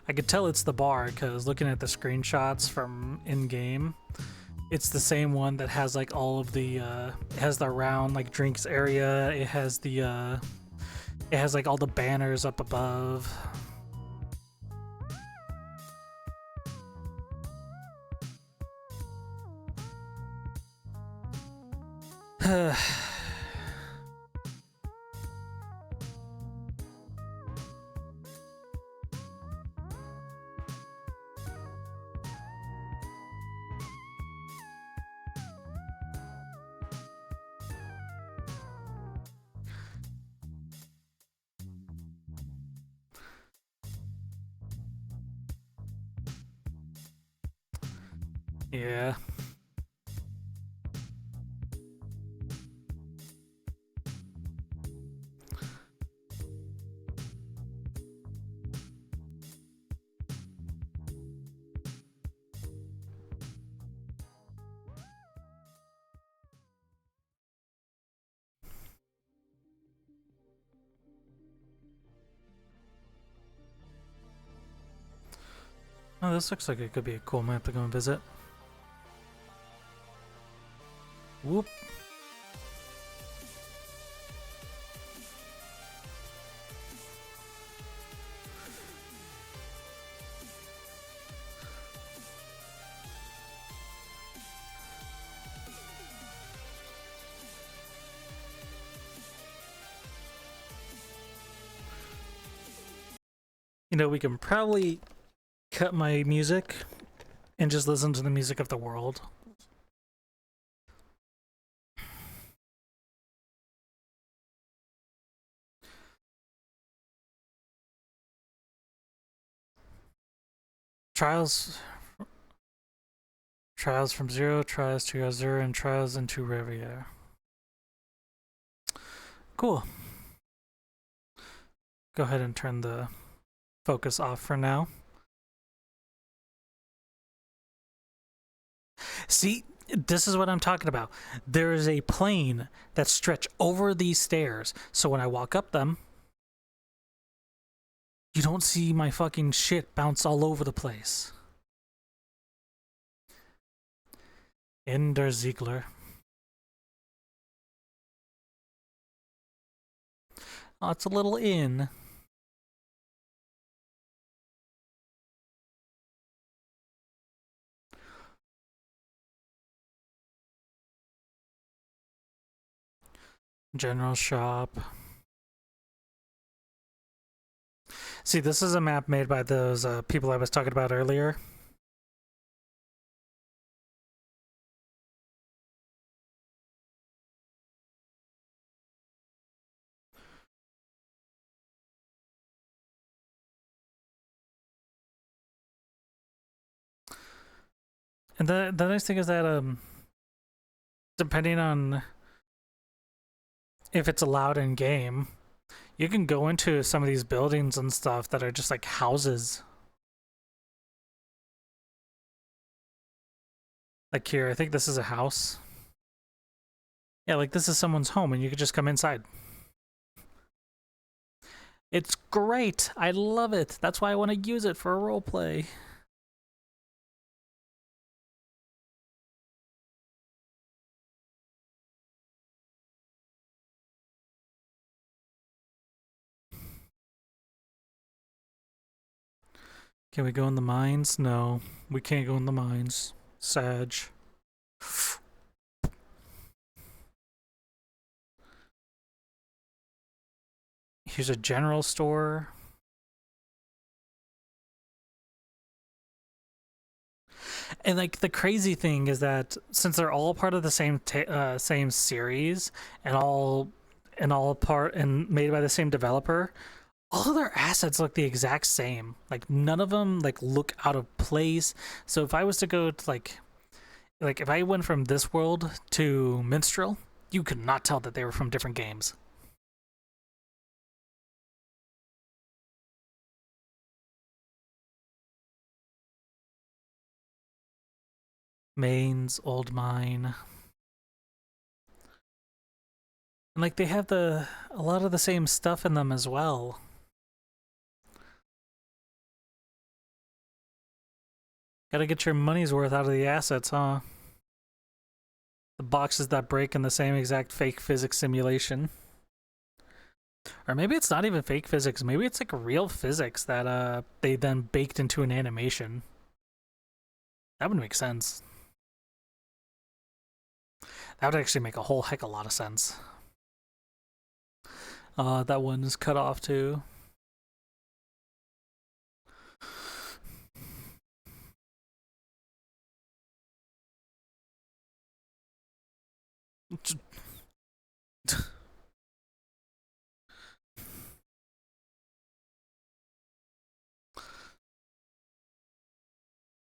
I could tell it's the bar because looking at the screenshots from in-game, it's the same one that has like all of the it has the round like drinks area, it has the it has like all the banners up above. Yeah. Oh, this looks like it could be a cool map to go and visit. Whoop. You know, we can probably cut my music and just listen to the music of the world. Trials from 0, Trials to 0, and Trials into Riviera. Cool. Go ahead and turn the focus off for now. See, this is what I'm talking about. There is a plane that stretch over these stairs, so when I walk up them, you don't see my fucking shit bounce all over the place. Ender Ziegler. Oh, it's a little in. General shop. See, this is a map made by those people I was talking about earlier. And the nice thing is that depending on if it's allowed in game, you can go into some of these buildings and stuff that are just like houses. Like here, I think this is a house. Yeah, like this is someone's home and you could just come inside. It's great. I love it. That's why I want to use it for a roleplay. Can we go in the mines? No, we can't go in the mines. Sag. Here's a general store. And like the crazy thing is that since they're all part of the same series and all part and made by the same developer, all of their assets look the exact same. Like none of them like look out of place. So if I was to go to like if I went from this world to Minstrel, you could not tell that they were from different games. Main's old mine. And like they have a lot of the same stuff in them as well. Gotta get your money's worth out of the assets, huh? The boxes that break in the same exact fake physics simulation. Or maybe it's not even fake physics, maybe it's like real physics that they then baked into an animation. That would make sense. That would actually make a whole heck of a lot of sense. That one is cut off too.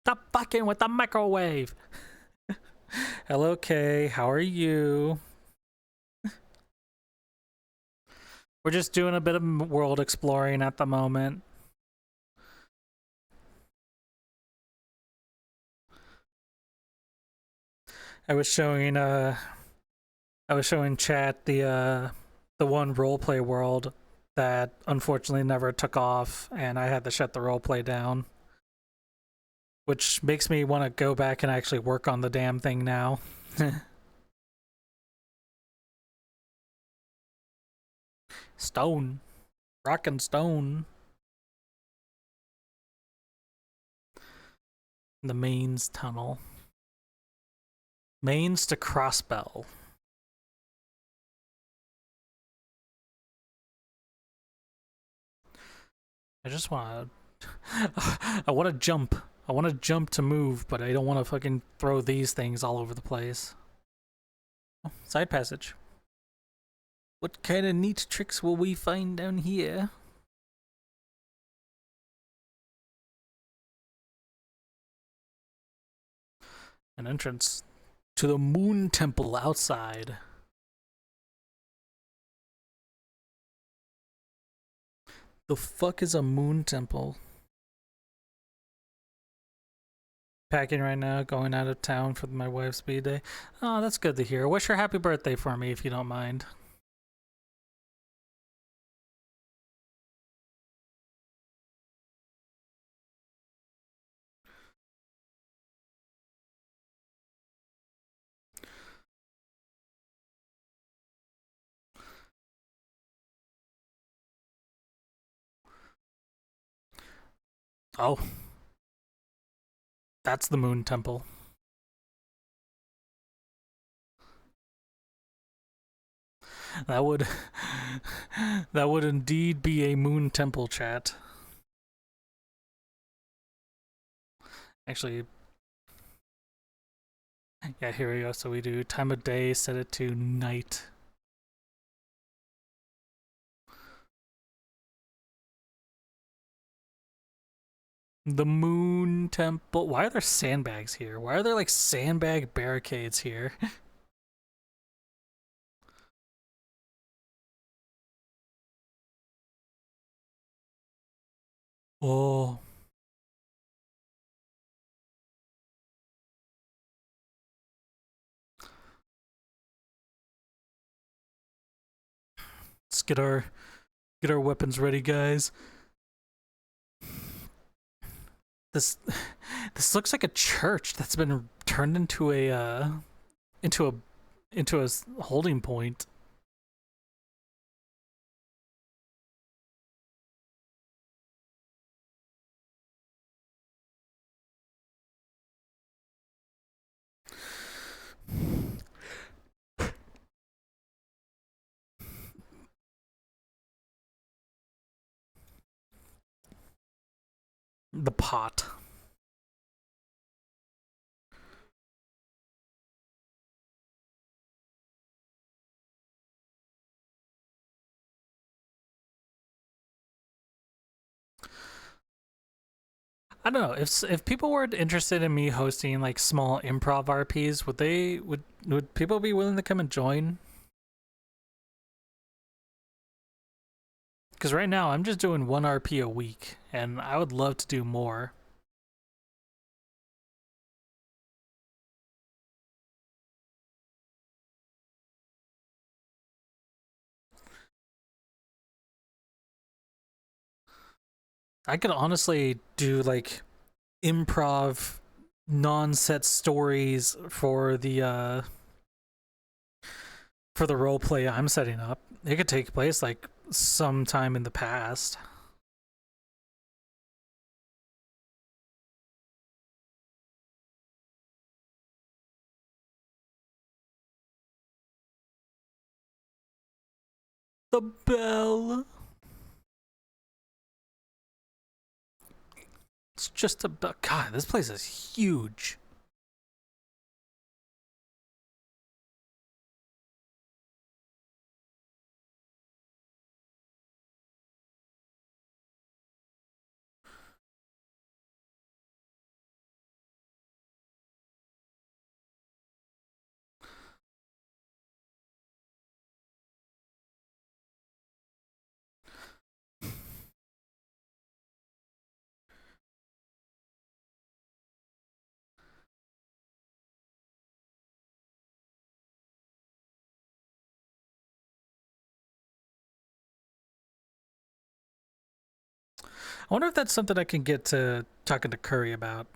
Stop fucking with the microwave! Hello, Kay. How are you? We're just doing a bit of world exploring at the moment. I was showing chat the one roleplay world that unfortunately never took off, and I had to shut the roleplay down. Which makes me want to go back and actually work on the damn thing now. Stone. Rock and stone. The mains tunnel. Mains to Crossbell. I just want to... I want to jump. I want to jump to move, but I don't want to fucking throw these things all over the place. Oh, side passage. What kind of neat tricks will we find down here? An entrance to the Moon Temple outside. The fuck is a Moon Temple? Packing right now, going out of town for my wife's speed day. Oh, that's good to hear. Wish her happy birthday for me if you don't mind. Oh. That's the Moon Temple. That would that would indeed be a Moon Temple, chat. Actually, yeah, here we go. So we do time of day, set it to night. The Moon Temple. Why are there sandbags here? Why are there like sandbag barricades here? Oh. Let's get our weapons ready, guys. This looks like a church that's been turned into a holding point. The pot. I don't know if people were interested in me hosting like small improv RPs, would people be willing to come and join? Because right now I'm just doing one RP a week, and I would love to do more. I could honestly do like improv non-set stories for the role play I'm setting up. It could take place like sometime in the past. The bell. It's just about God. This place is huge. I wonder if that's something I can get to talking to Curry about.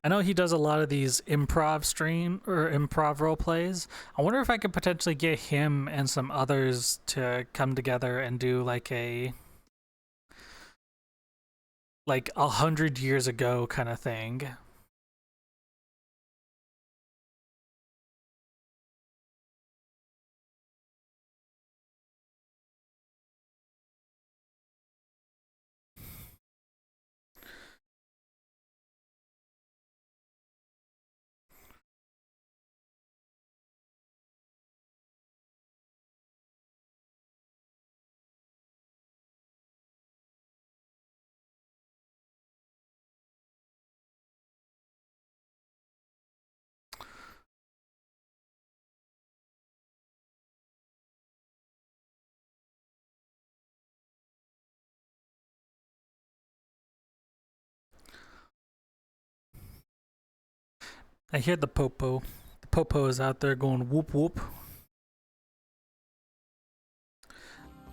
I know he does a lot of these improv stream or improv role plays. I wonder if I could potentially get him and some others to come together and do like 100 years ago kind of thing. I hear the popo. The popo is out there going whoop whoop.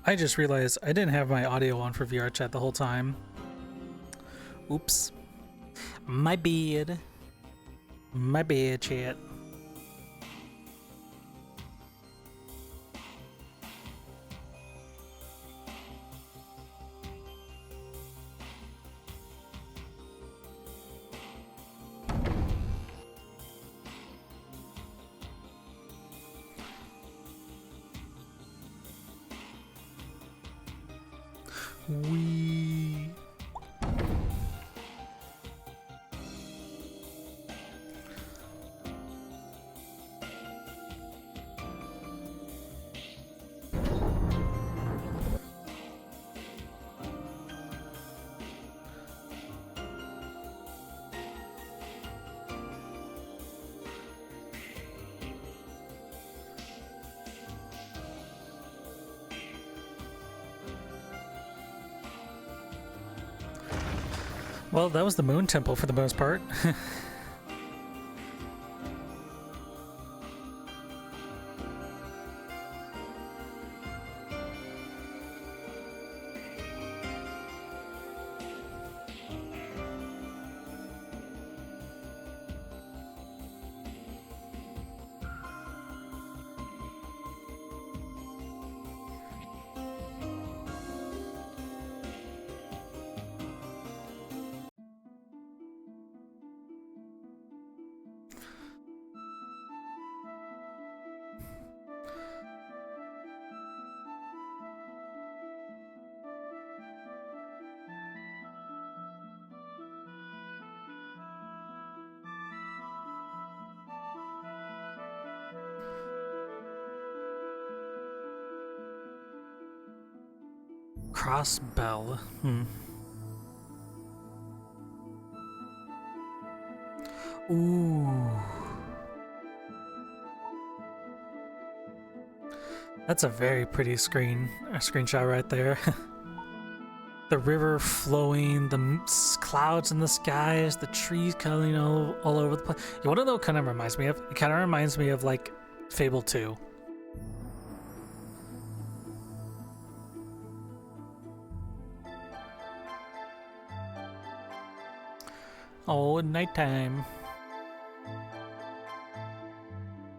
I just realized I didn't have my audio on for VR chat the whole time. Oops. My bad. My bad, chat. We. Well, that was the moon temple for the most part. Crossbell. Ooh. That's a very pretty screenshot right there. The river flowing, the clouds in the skies, the trees coming all over the place. You want to know what kind of reminds me of? It kind of reminds me of like Fable 2. Oh, nighttime.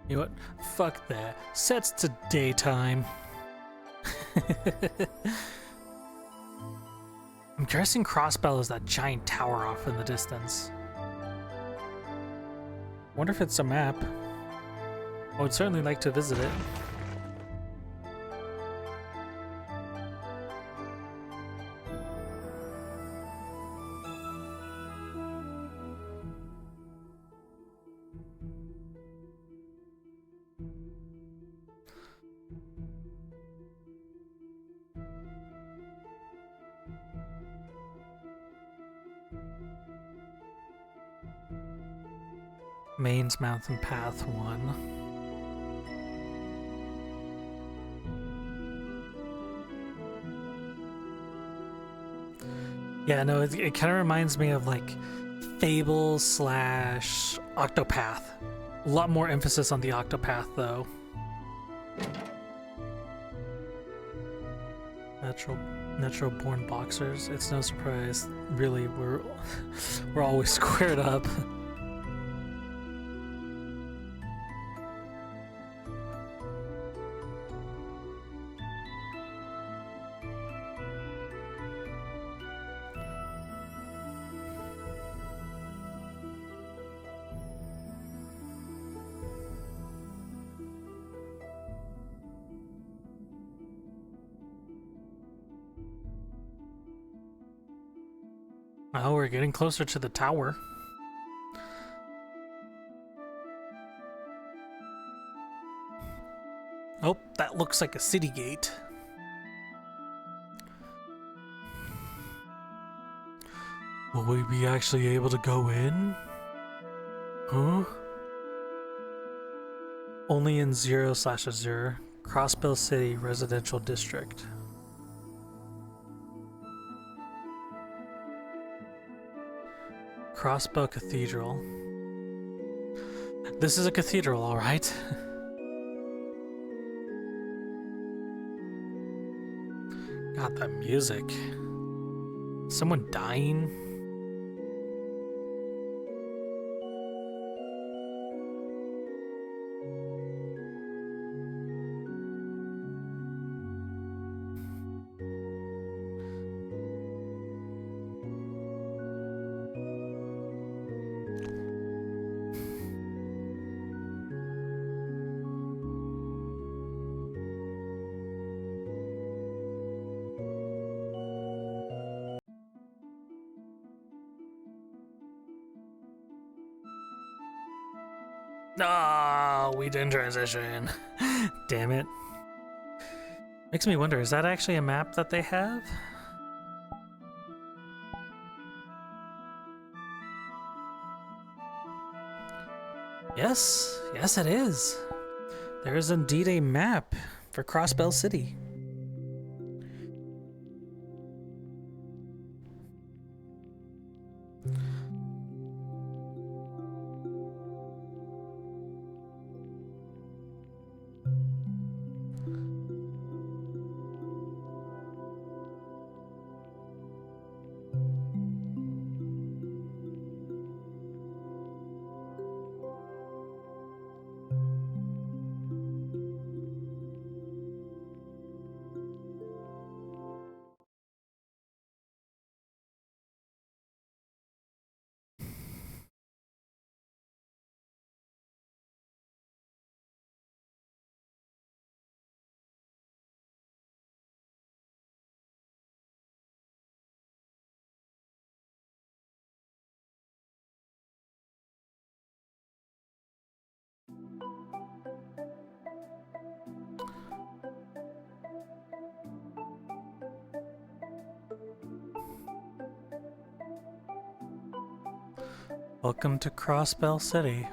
You know what? Fuck that. Sets to daytime. I'm guessing Crossbell is that giant tower off in the distance. Wonder if it's a map. I would certainly like to visit it. Maine's Mountain Path 1. Yeah, no, it kind of reminds me of like Fable / Octopath. A lot more emphasis on the Octopath though. Natural born boxers. It's no surprise. Really, we're always squared up. Oh, we're getting closer to the tower. Oh, that looks like a city gate. Will we be actually able to go in? Huh? Only in 0/Azure, Crossbell City Residential District. Crossbell Cathedral. This is a cathedral, alright. God, that music. Someone dying? No, we didn't transition. Damn it. Makes me wonder, is that actually a map that they have? Yes, yes it is. There is indeed a map for Crossbell City. Welcome to Crossbell City.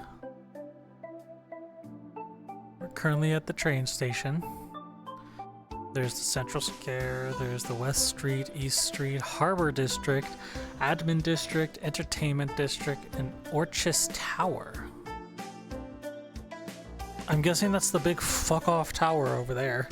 We're currently at the train station. There's the Central Square, there's the West Street, East Street, Harbor District, Admin District, Entertainment District, and Orchis Tower. I'm guessing that's the big fuck-off tower over there.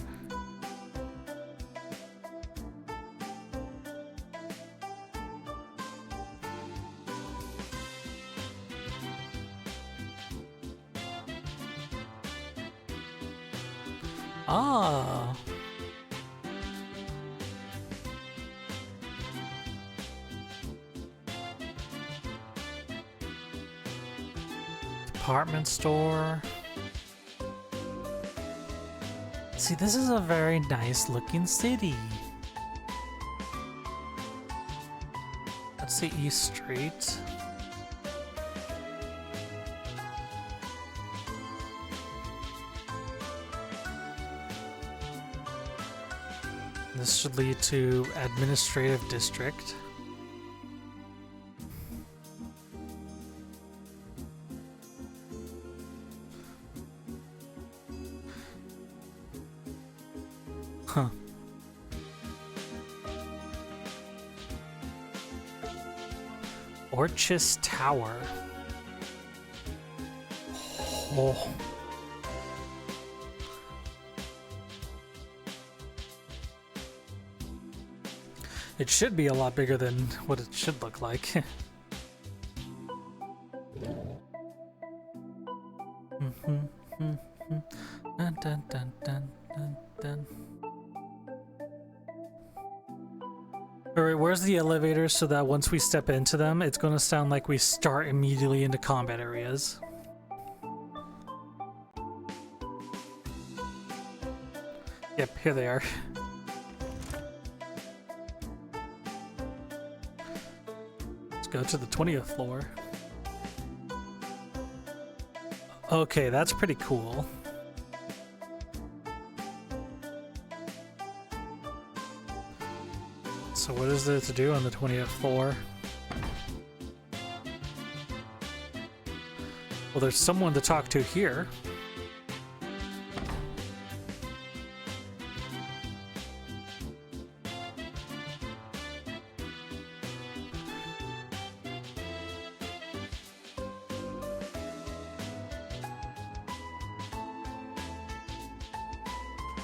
Ah. Department store. See, this is a very nice looking city. That's the East Street. This should lead to Administrative District. Huh. Orchis Tower. Oh. It should be a lot bigger than what it should look like. Dun, dun, dun, dun, dun, dun. Alright, where's the elevators so that once we step into them, it's gonna sound like we start immediately into combat areas? Yep, here they are. Let's go to the 20th floor. Okay, that's pretty cool. So what is there to do on the 20th floor? Well, there's someone to talk to here.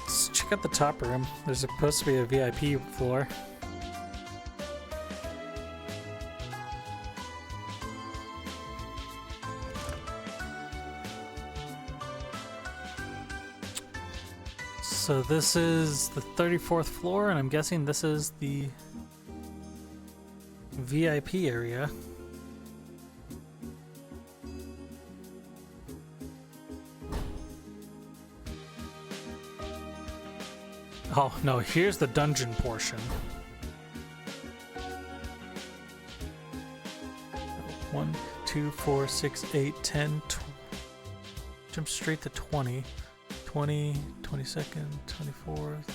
Let's check out the top room. There's supposed to be a VIP floor. So this is the 34th floor, and I'm guessing this is the VIP area. Oh, no, here's the dungeon portion. 1, 2, 4, 6, 8, 10, jump straight to 20. 20, 22nd, 24th.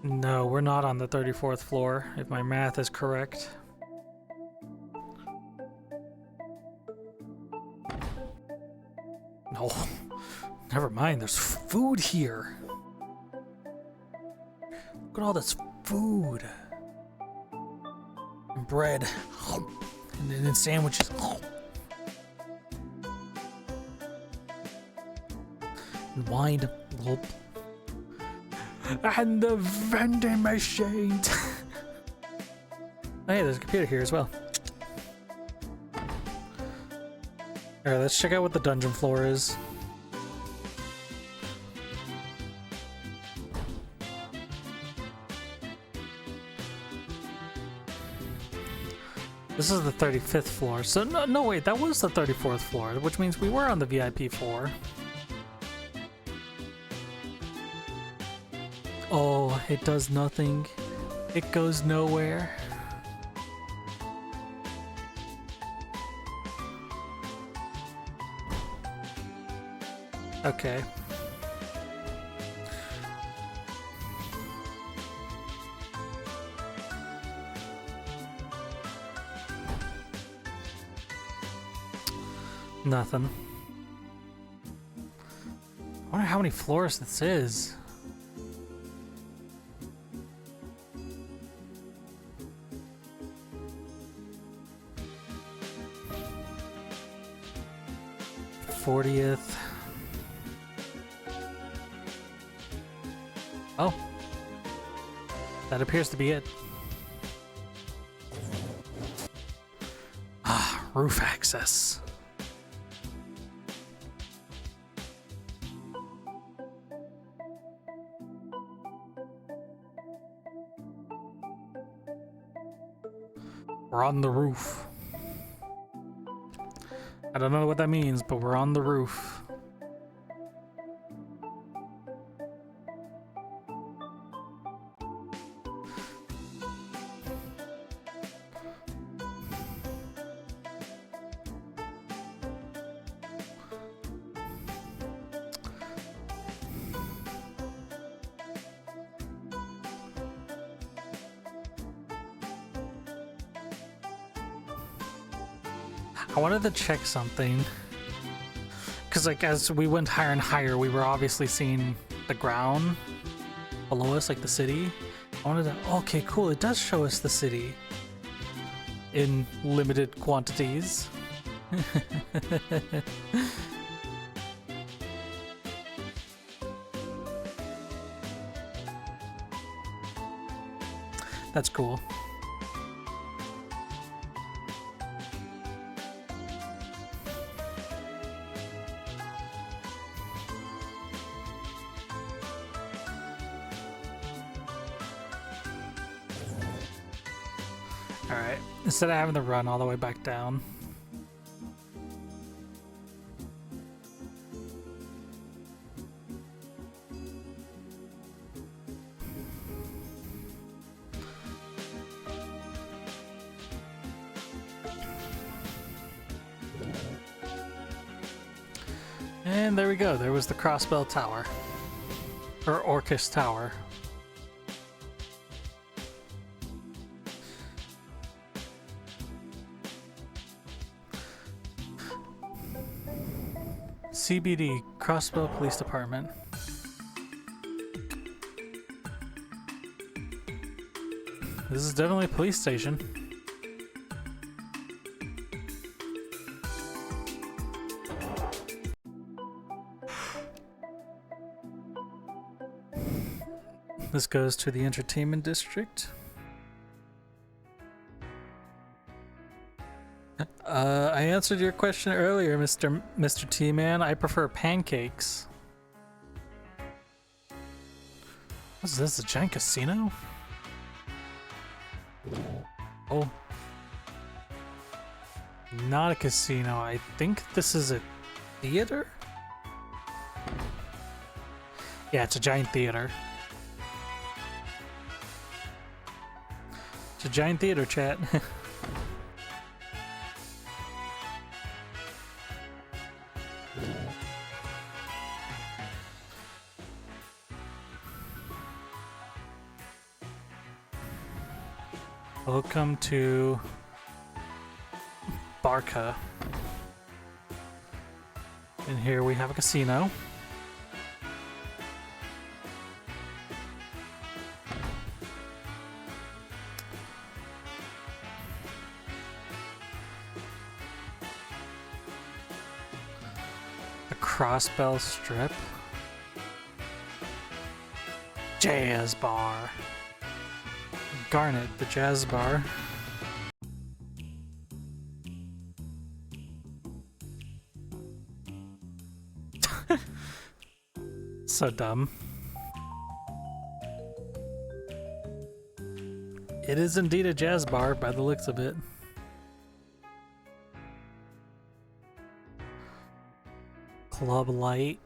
No, we're not on the 34th floor, if my math is correct. No, never mind, there's food here. Look at all this food. And bread. And then sandwiches. And wine. Gulp. And the vending machines. Oh, hey, there's a computer here as well. Alright, let's check out what the dungeon floor is. This is the 35th floor. So, no, wait, that was the 34th floor, which means we were on the VIP floor. Oh, it does nothing. It goes nowhere. Okay. Nothing. I wonder how many floors this is. '40th. Oh. That appears to be it. Ah, roof access. We're on the roof. I don't know what that means, but we're on the roof. I wanted to check something, because like as we went higher and higher, we were obviously seeing the ground below us, like the city. I wanted to, okay, cool, it does show us the city in limited quantities. That's cool. Alright, instead of having to run all the way back down. And there we go, there was the Crossbell Tower. Or Orcus Tower. CBD, Crossbell Police Department. This is definitely a police station. This goes to the entertainment district. I answered your question earlier, Mr. T-Man. I prefer pancakes. What's this, a giant casino? Oh. Not a casino. I think this is a theater? Yeah, it's a giant theater. It's a giant theater, chat. Welcome to Barca. And here we have a casino. A Crossbell Strip. Jazz Bar. Garnet, the jazz bar. So dumb. It is indeed a jazz bar by the looks of it. Club Light.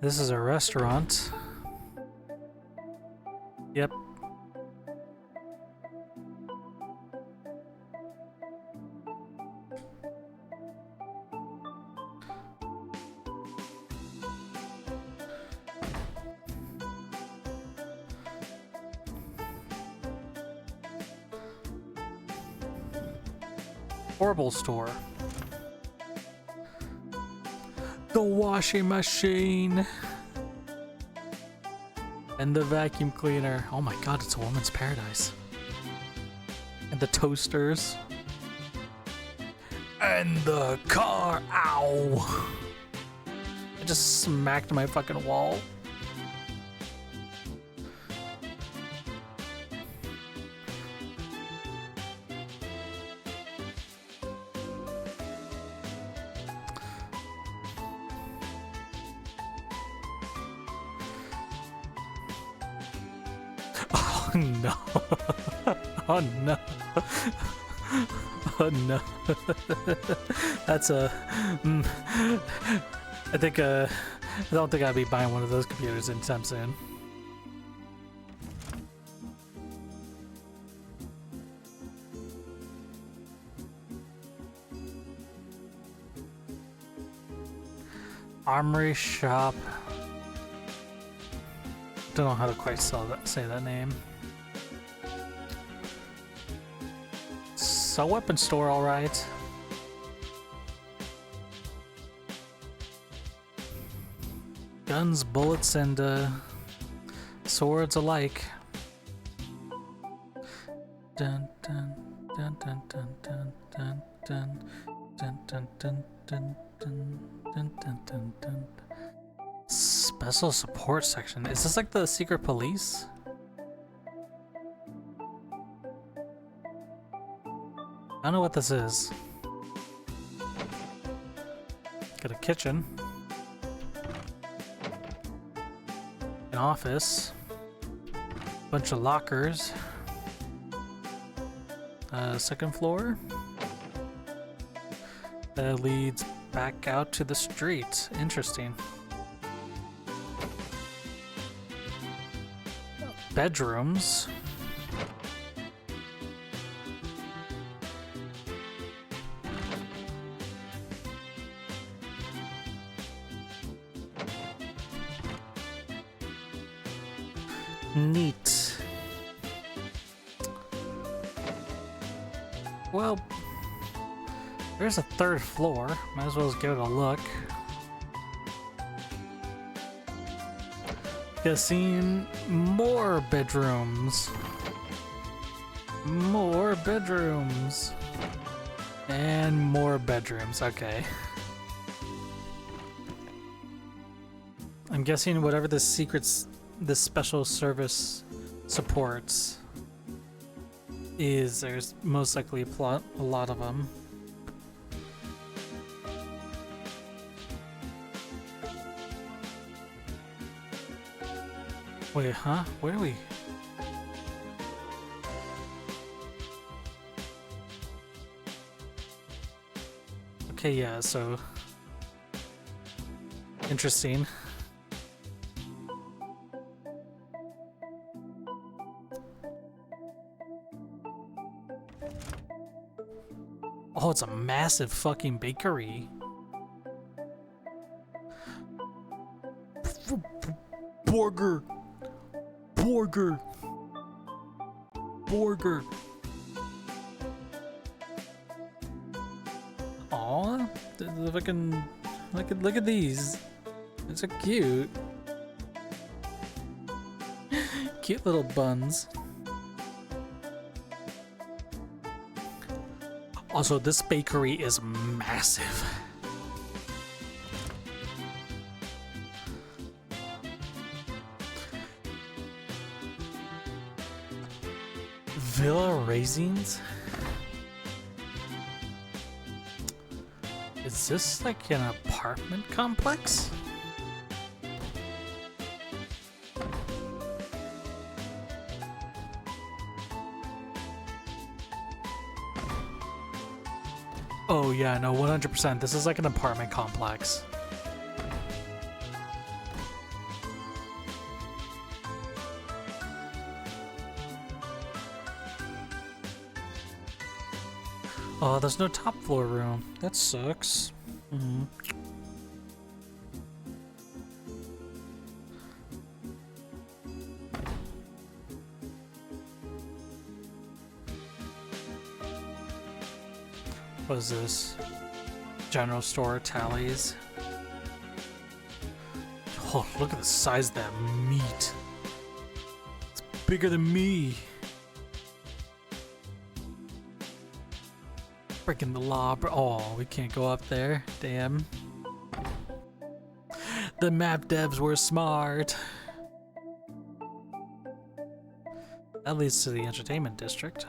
This is a restaurant. Yep. Horrible store. The washing machine. And the vacuum cleaner. Oh my god, it's a woman's paradise. And the toasters. And the car. Ow! I just smacked my fucking wall. Oh no. Oh no. Oh no. That's a... I think, I don't think I'll be buying one of those computers anytime soon. Armory shop. Don't know how to quite say that name. So weapon store, all right. Guns, bullets, and swords alike. Dun dun dun dun dun dun dun dun dun dun dun dun dun dun dun dun dun. Special support section. Is this like the secret police? I don't know what this is. Got a kitchen. An office. Bunch of lockers. Second floor. That leads back out to the street. Interesting. Bedrooms. Neat. Well, there's a third floor. Might as well just give it a look. Guessing more bedrooms. More bedrooms. And more bedrooms. Okay. I'm guessing whatever this special service supports is there's most likely a lot of them. Wait, huh? Where are we? Okay, yeah, so interesting. Oh, it's a massive fucking bakery. Burger. Burger. Burger. Aw, the fucking look at these. They're so cute. Cute little buns. Also, this bakery is massive. Villa Raisins? Is this like an apartment complex? Oh yeah, no, 100%. This is like an apartment complex. Oh, there's no top floor room. That sucks. Mm-hmm. What is this? General store tallies. Oh, look at the size of that meat. It's bigger than me. Breaking the law. Oh, we can't go up there. Damn. The map devs were smart. That leads to the entertainment district.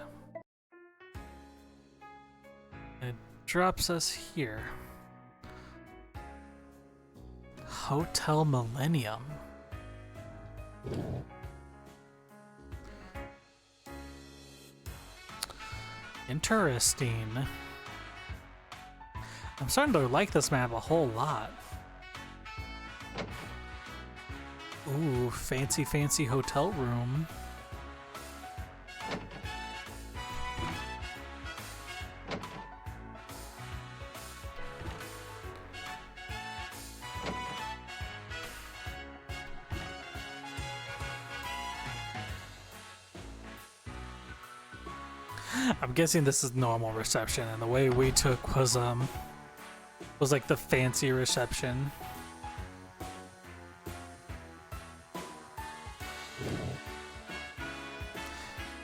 It drops us here. Hotel Millennium. Interesting. I'm starting to like this map a whole lot. Ooh, fancy, fancy hotel room. I'm guessing this is normal reception, and the way we took was like the fancy reception.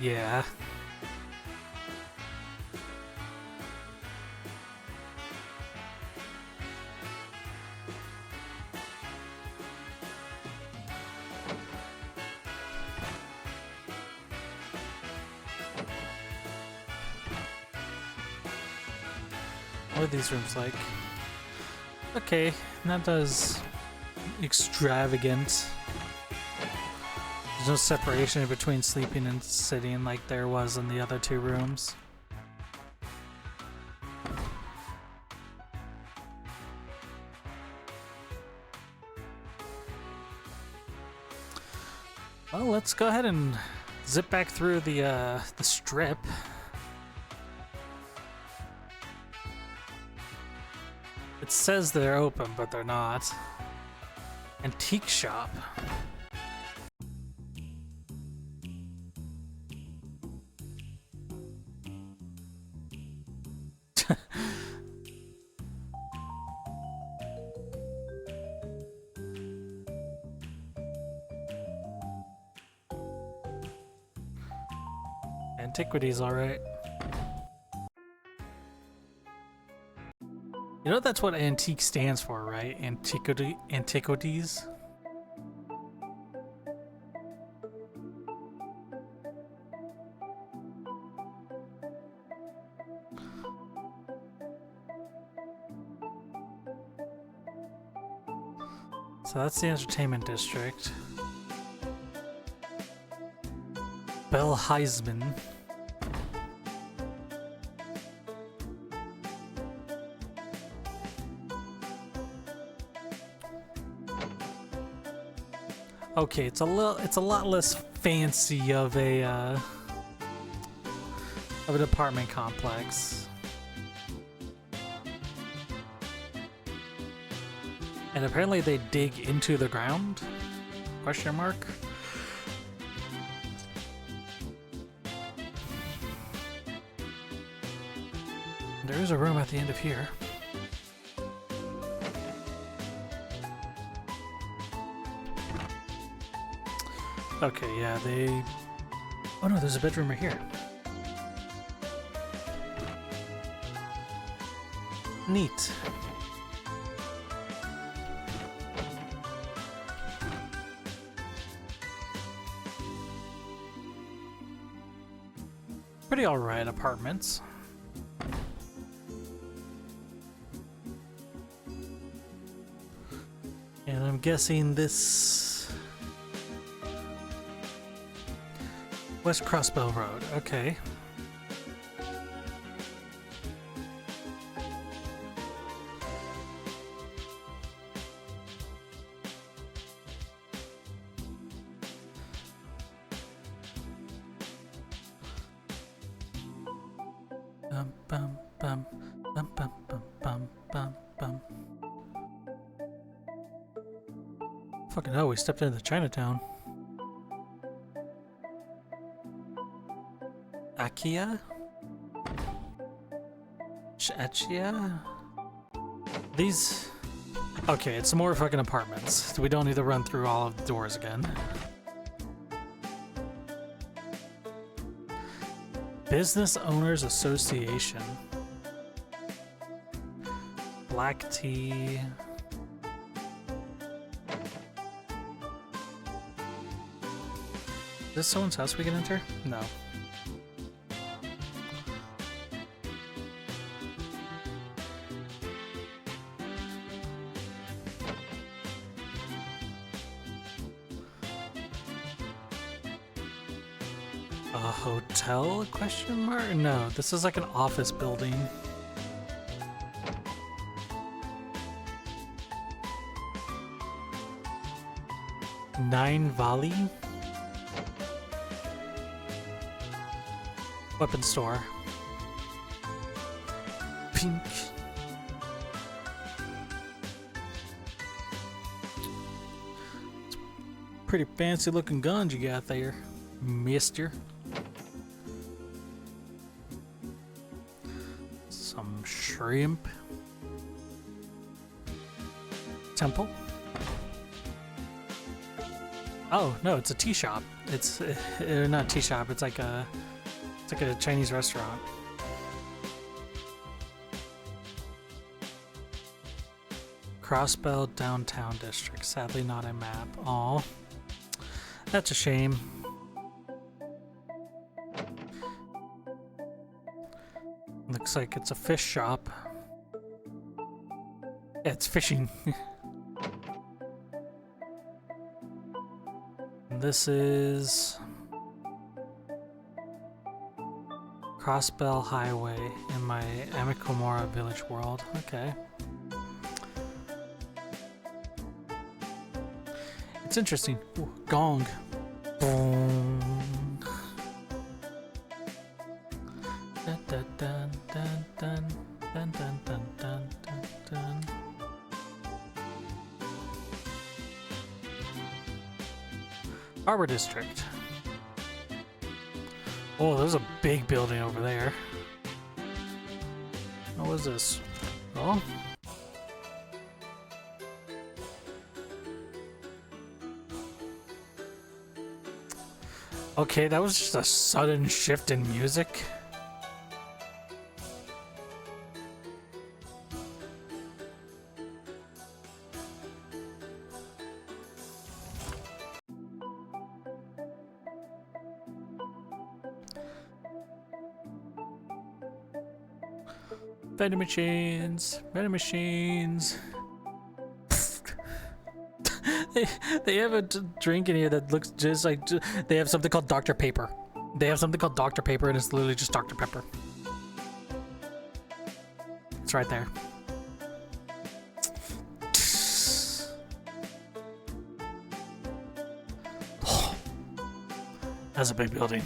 Yeah. What are these rooms like? Okay, not as extravagant. There's no separation between sleeping and sitting like there was in the other two rooms. Well, let's go ahead and zip back through the strip. It says they're open, but they're not. Antique shop. Antiquities, all right. You know that's what antique stands for, right? Antiquities? So that's the entertainment district. Bell Heisman. Okay, it's a lot less fancy of an apartment complex. And apparently they dig into the ground? Question mark? There is a room at the end of here. Okay, yeah, they... Oh no, there's a bedroom right here. Neat. Pretty alright apartments. And I'm guessing this... West Crossbow Road, okay. Bum bum bum bum bum bum bum bum bum. Fucking hell, we stepped into Chinatown. Echia? These... Okay, it's more fucking apartments. So we don't need to run through all of the doors again. Business Owners Association. Black tea. Is this someone's house we can enter? No. A hotel? Question mark? No, this is like an office building. Nine Valley? Weapon store. Pink. Pretty fancy looking guns you got there, mister. Some shrimp. Temple. Oh no, it's a tea shop. It's not a tea shop. It's like a Chinese restaurant. Crossbell Downtown District. Sadly, not a map. Aw, that's a shame. Looks like it's a fish shop. Yeah, it's fishing. This is Crossbell Highway in my Amikomora Village world. Okay. It's interesting. Ooh, gong. Boom. Dun, dun, dun, dun, dun, dun, dun, dun, dun, dun. Harbor District. Oh, there's a big building over there. What is this? Oh. Okay, that was just a sudden shift in music. Vending machines, vending machines. They have a drink in here that looks just like, they have something called Dr. Pepper. They have something called Dr. Pepper and it's literally just Dr. Pepper. It's right there. Oh, that's a big building.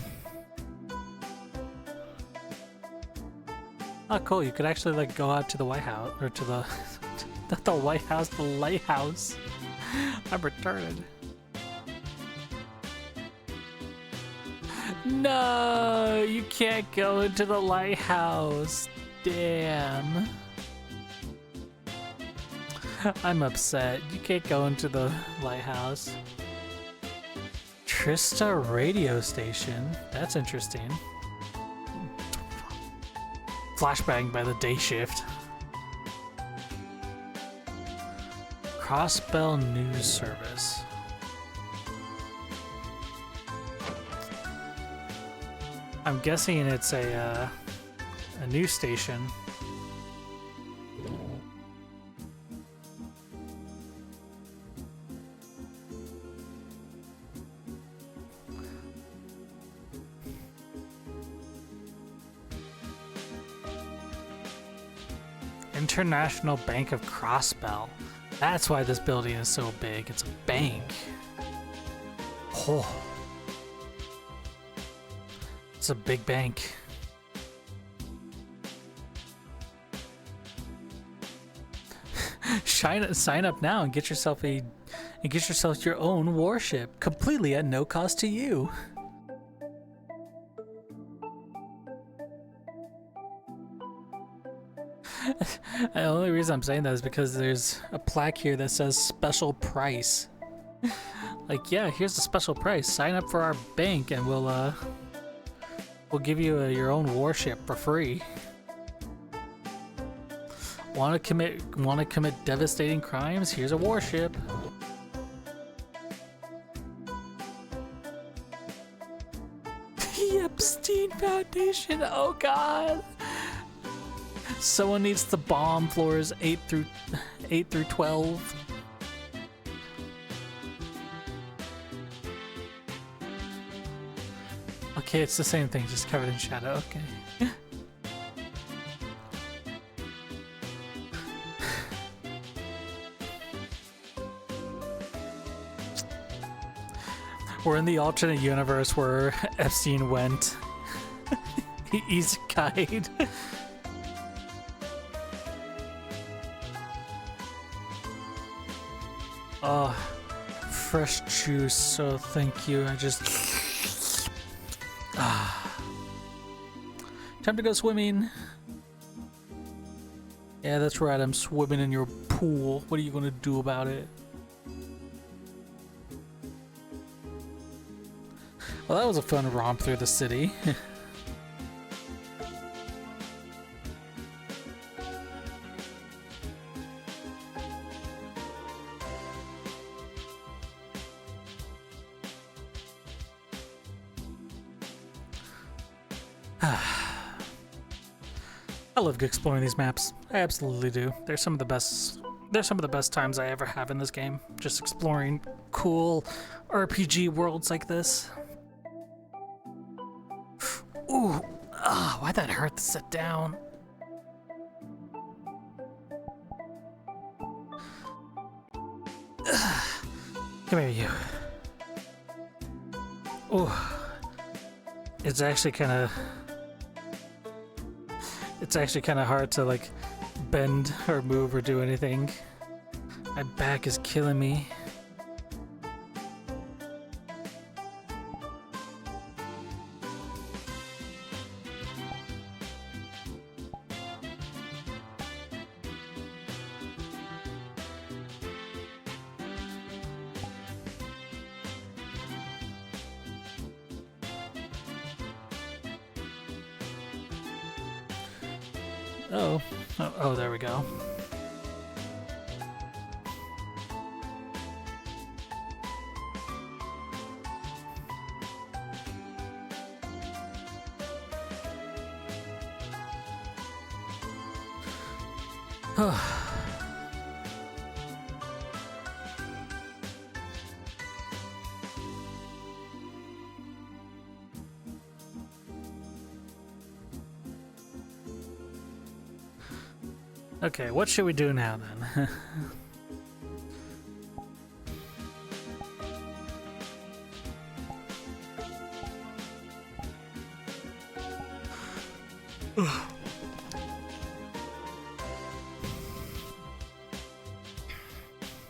Oh, cool. You could actually like go out to the White House, or to the, not the White House, the lighthouse. I'm retarded. No, you can't go into the lighthouse. Damn. I'm upset. You can't go into the lighthouse. Trista radio station. That's interesting. Flashbang by the day shift. Crossbell News Service. I'm guessing it's a news station. International Bank of Crossbell. That's why this building is so big. It's a bank. Oh. It's a big bank. Sign up now and get yourself your own warship, completely at no cost to you. The only reason I'm saying that is because there's a plaque here that says special price. Like, yeah, here's the special price. Sign up for our bank and we'll give you your own warship for free. Want to commit devastating crimes? Here's a warship. The Epstein Foundation. Oh God. Someone needs to bomb floors 8 through 12. Okay, it's the same thing, just covered in shadow. Okay. We're in the alternate universe where Epstein went. He's guide. Oh, fresh juice, so thank you. I just... Time to go swimming. Yeah, that's right, I'm swimming in your pool. What are you gonna do about it? Well, that was a fun romp through the city. I love exploring these maps. I absolutely do. They're some of the best times I ever have in this game. Just exploring cool RPG worlds like this. Ooh, why'd that hurt to sit down? Come here, you. Ooh, it's actually kind of hard to like bend or move or do anything. My back is killing me. Oh, there we go. Okay, what should we do now then?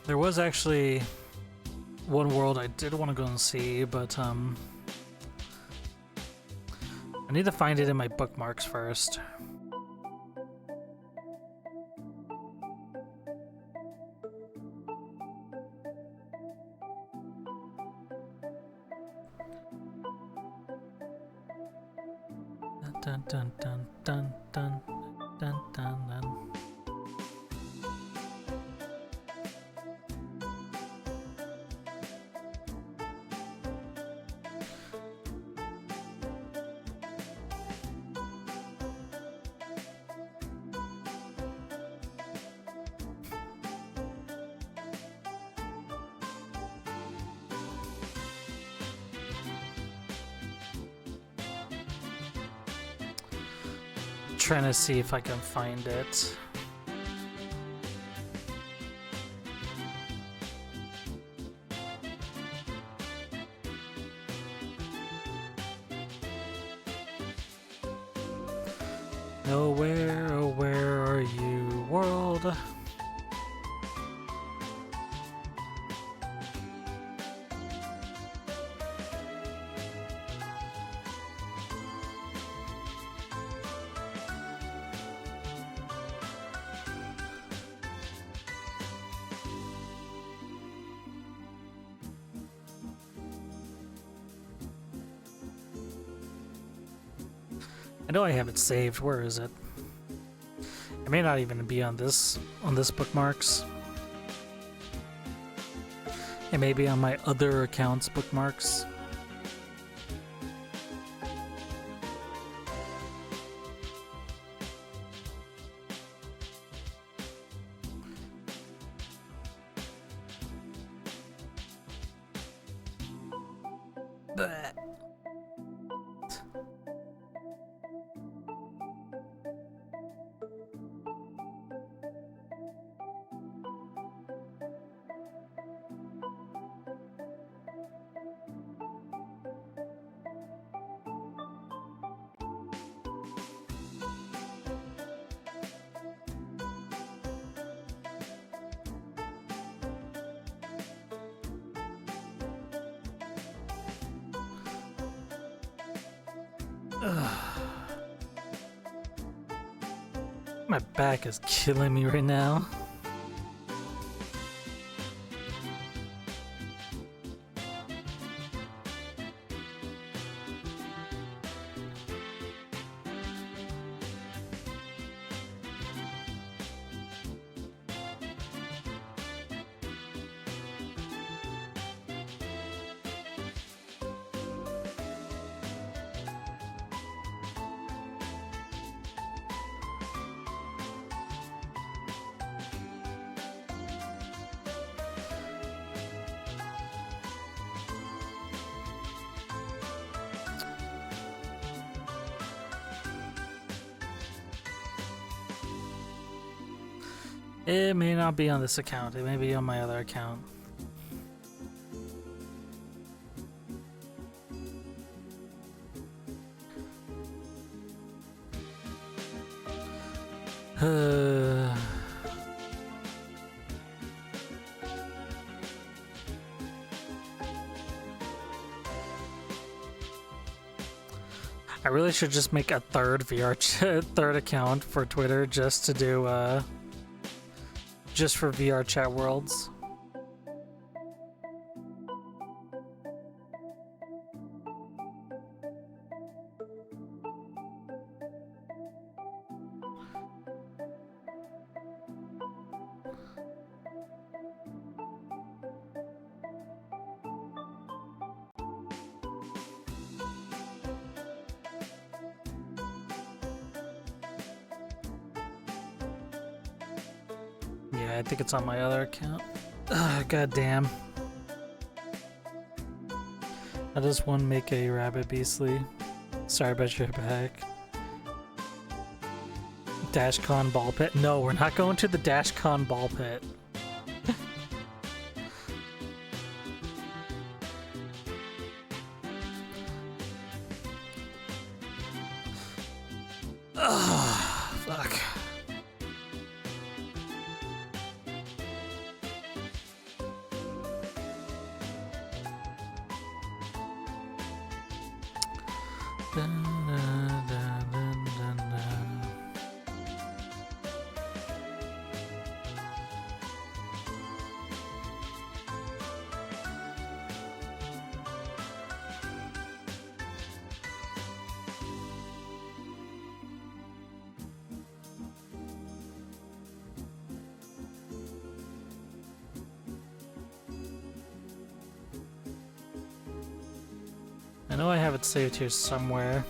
There was actually one world I did want to go and see, but I need to find it in my bookmarks first. Dun dun dun dun dun dun dun dun. Trying to see if I can find it. Nowhere, oh where are you, world? I know I have it saved. Where is it? It may not even be on this bookmarks. It may be on my other account's bookmarks. But my back is killing me right now. It may not be on this account. It may be on my other account. I really should just make a third third account for Twitter just to do just for VR chat worlds. Yeah, I think it's on my other account. God damn. How does one make a rabbit, Beastly? Sorry about your back. DashCon ball pit? No, we're not going to the DashCon ball pit. Ugh, fuck. I know I have it saved here somewhere.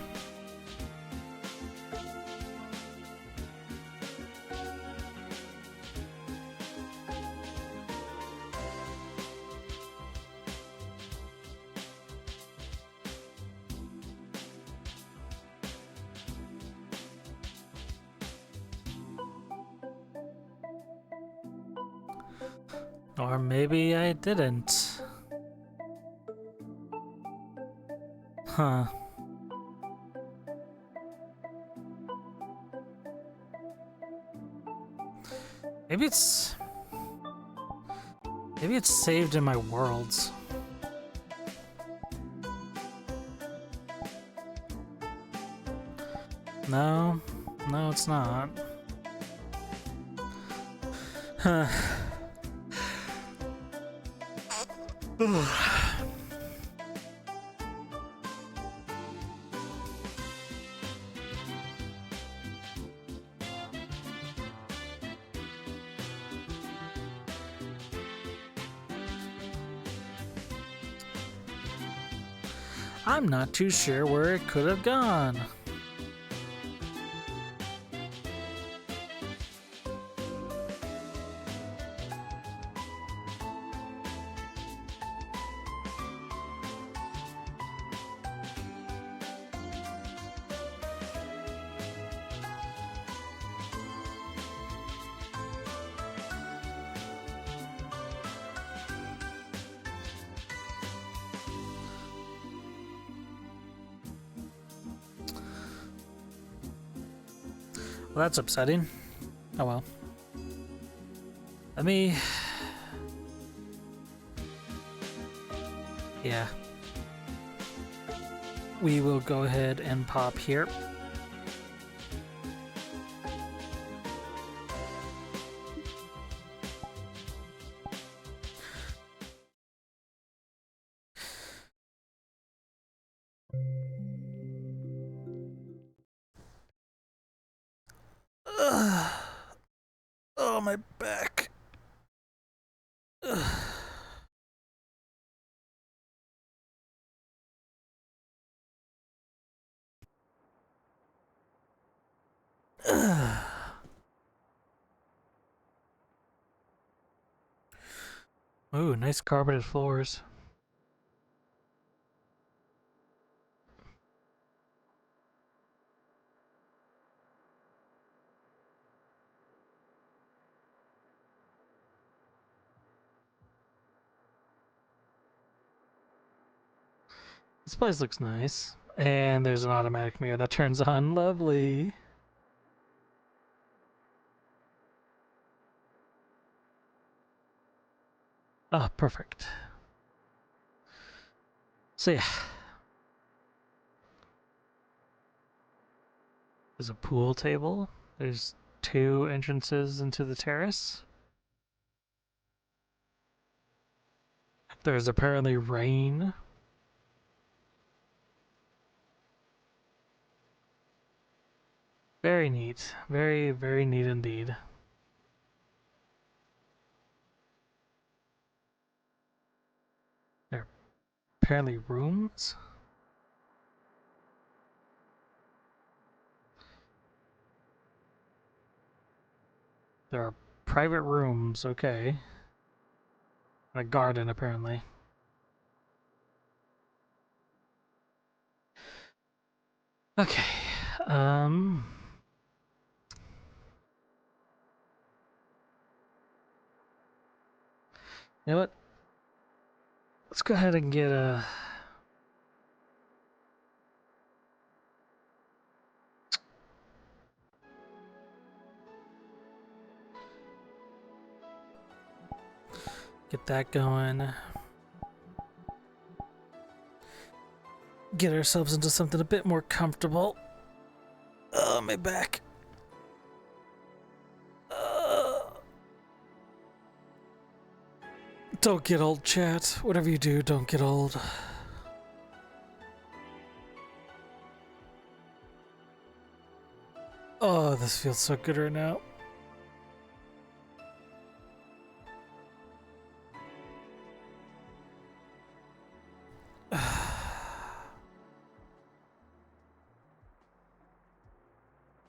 Or maybe I didn't. Huh. Maybe it's saved in my worlds. No, it's not. Huh. I'm not too sure where it could have gone. Well, that's upsetting. Oh well. Let me... Yeah. We will go ahead and pop here. Oh, my back. Ooh, nice carpeted floors. This place looks nice. And there's an automatic mirror that turns on. Lovely. Oh, perfect. So yeah. There's a pool table. There's 2 entrances into the terrace. There's apparently rain. Very neat. Very, very neat indeed. There are apparently rooms. There are private rooms, okay. And a garden, apparently. Okay. You know what? Let's go ahead and get a... Get that going. Get ourselves into something a bit more comfortable. Oh, my back. Don't get old, chat. Whatever you do, don't get old. Oh, this feels so good right now.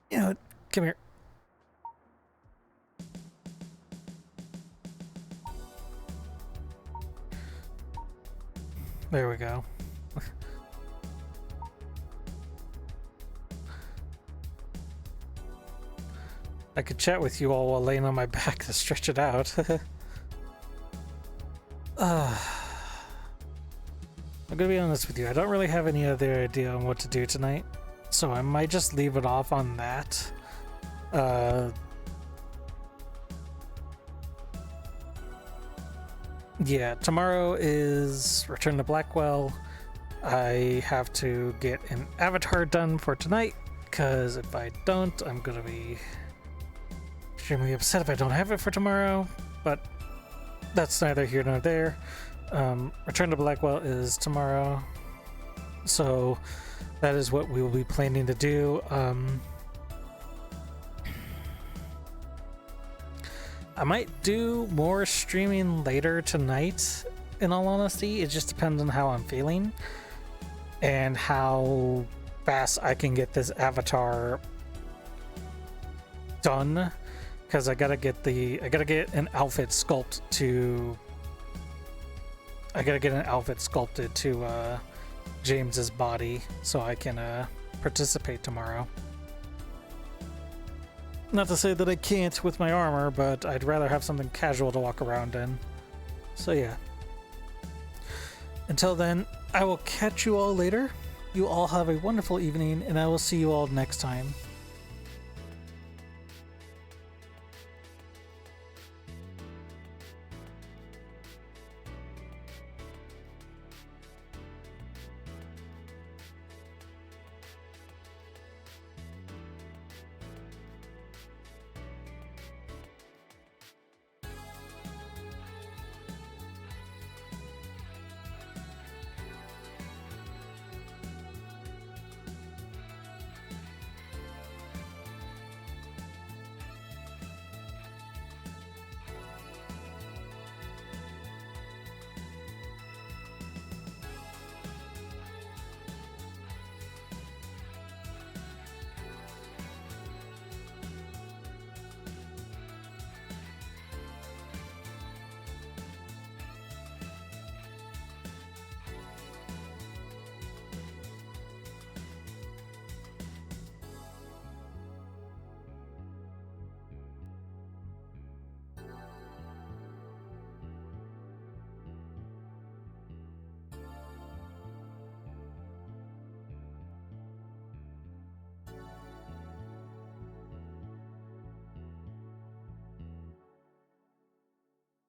You know what? Come here. There we go. I could chat with you all while laying on my back to stretch it out. I'm gonna be honest with you, I don't really have any other idea on what to do tonight, so I might just leave it off on that. Yeah, tomorrow is Return to Blackwell. I have to get an avatar done for tonight, because if I don't, I'm gonna be extremely upset if I don't have it for tomorrow, but that's neither here nor there. Return to Blackwell is tomorrow, so that is what we will be planning to do. I might do more streaming later tonight, in all honesty. It just depends on how I'm feeling. and how fast I can get this avatar done, because I gotta get an outfit sculpted to James's body so I can participate tomorrow. Not to say that I can't with my armor, but I'd rather have something casual to walk around in. So yeah. Until then, I will catch you all later. You all have a wonderful evening, and I will see you all next time.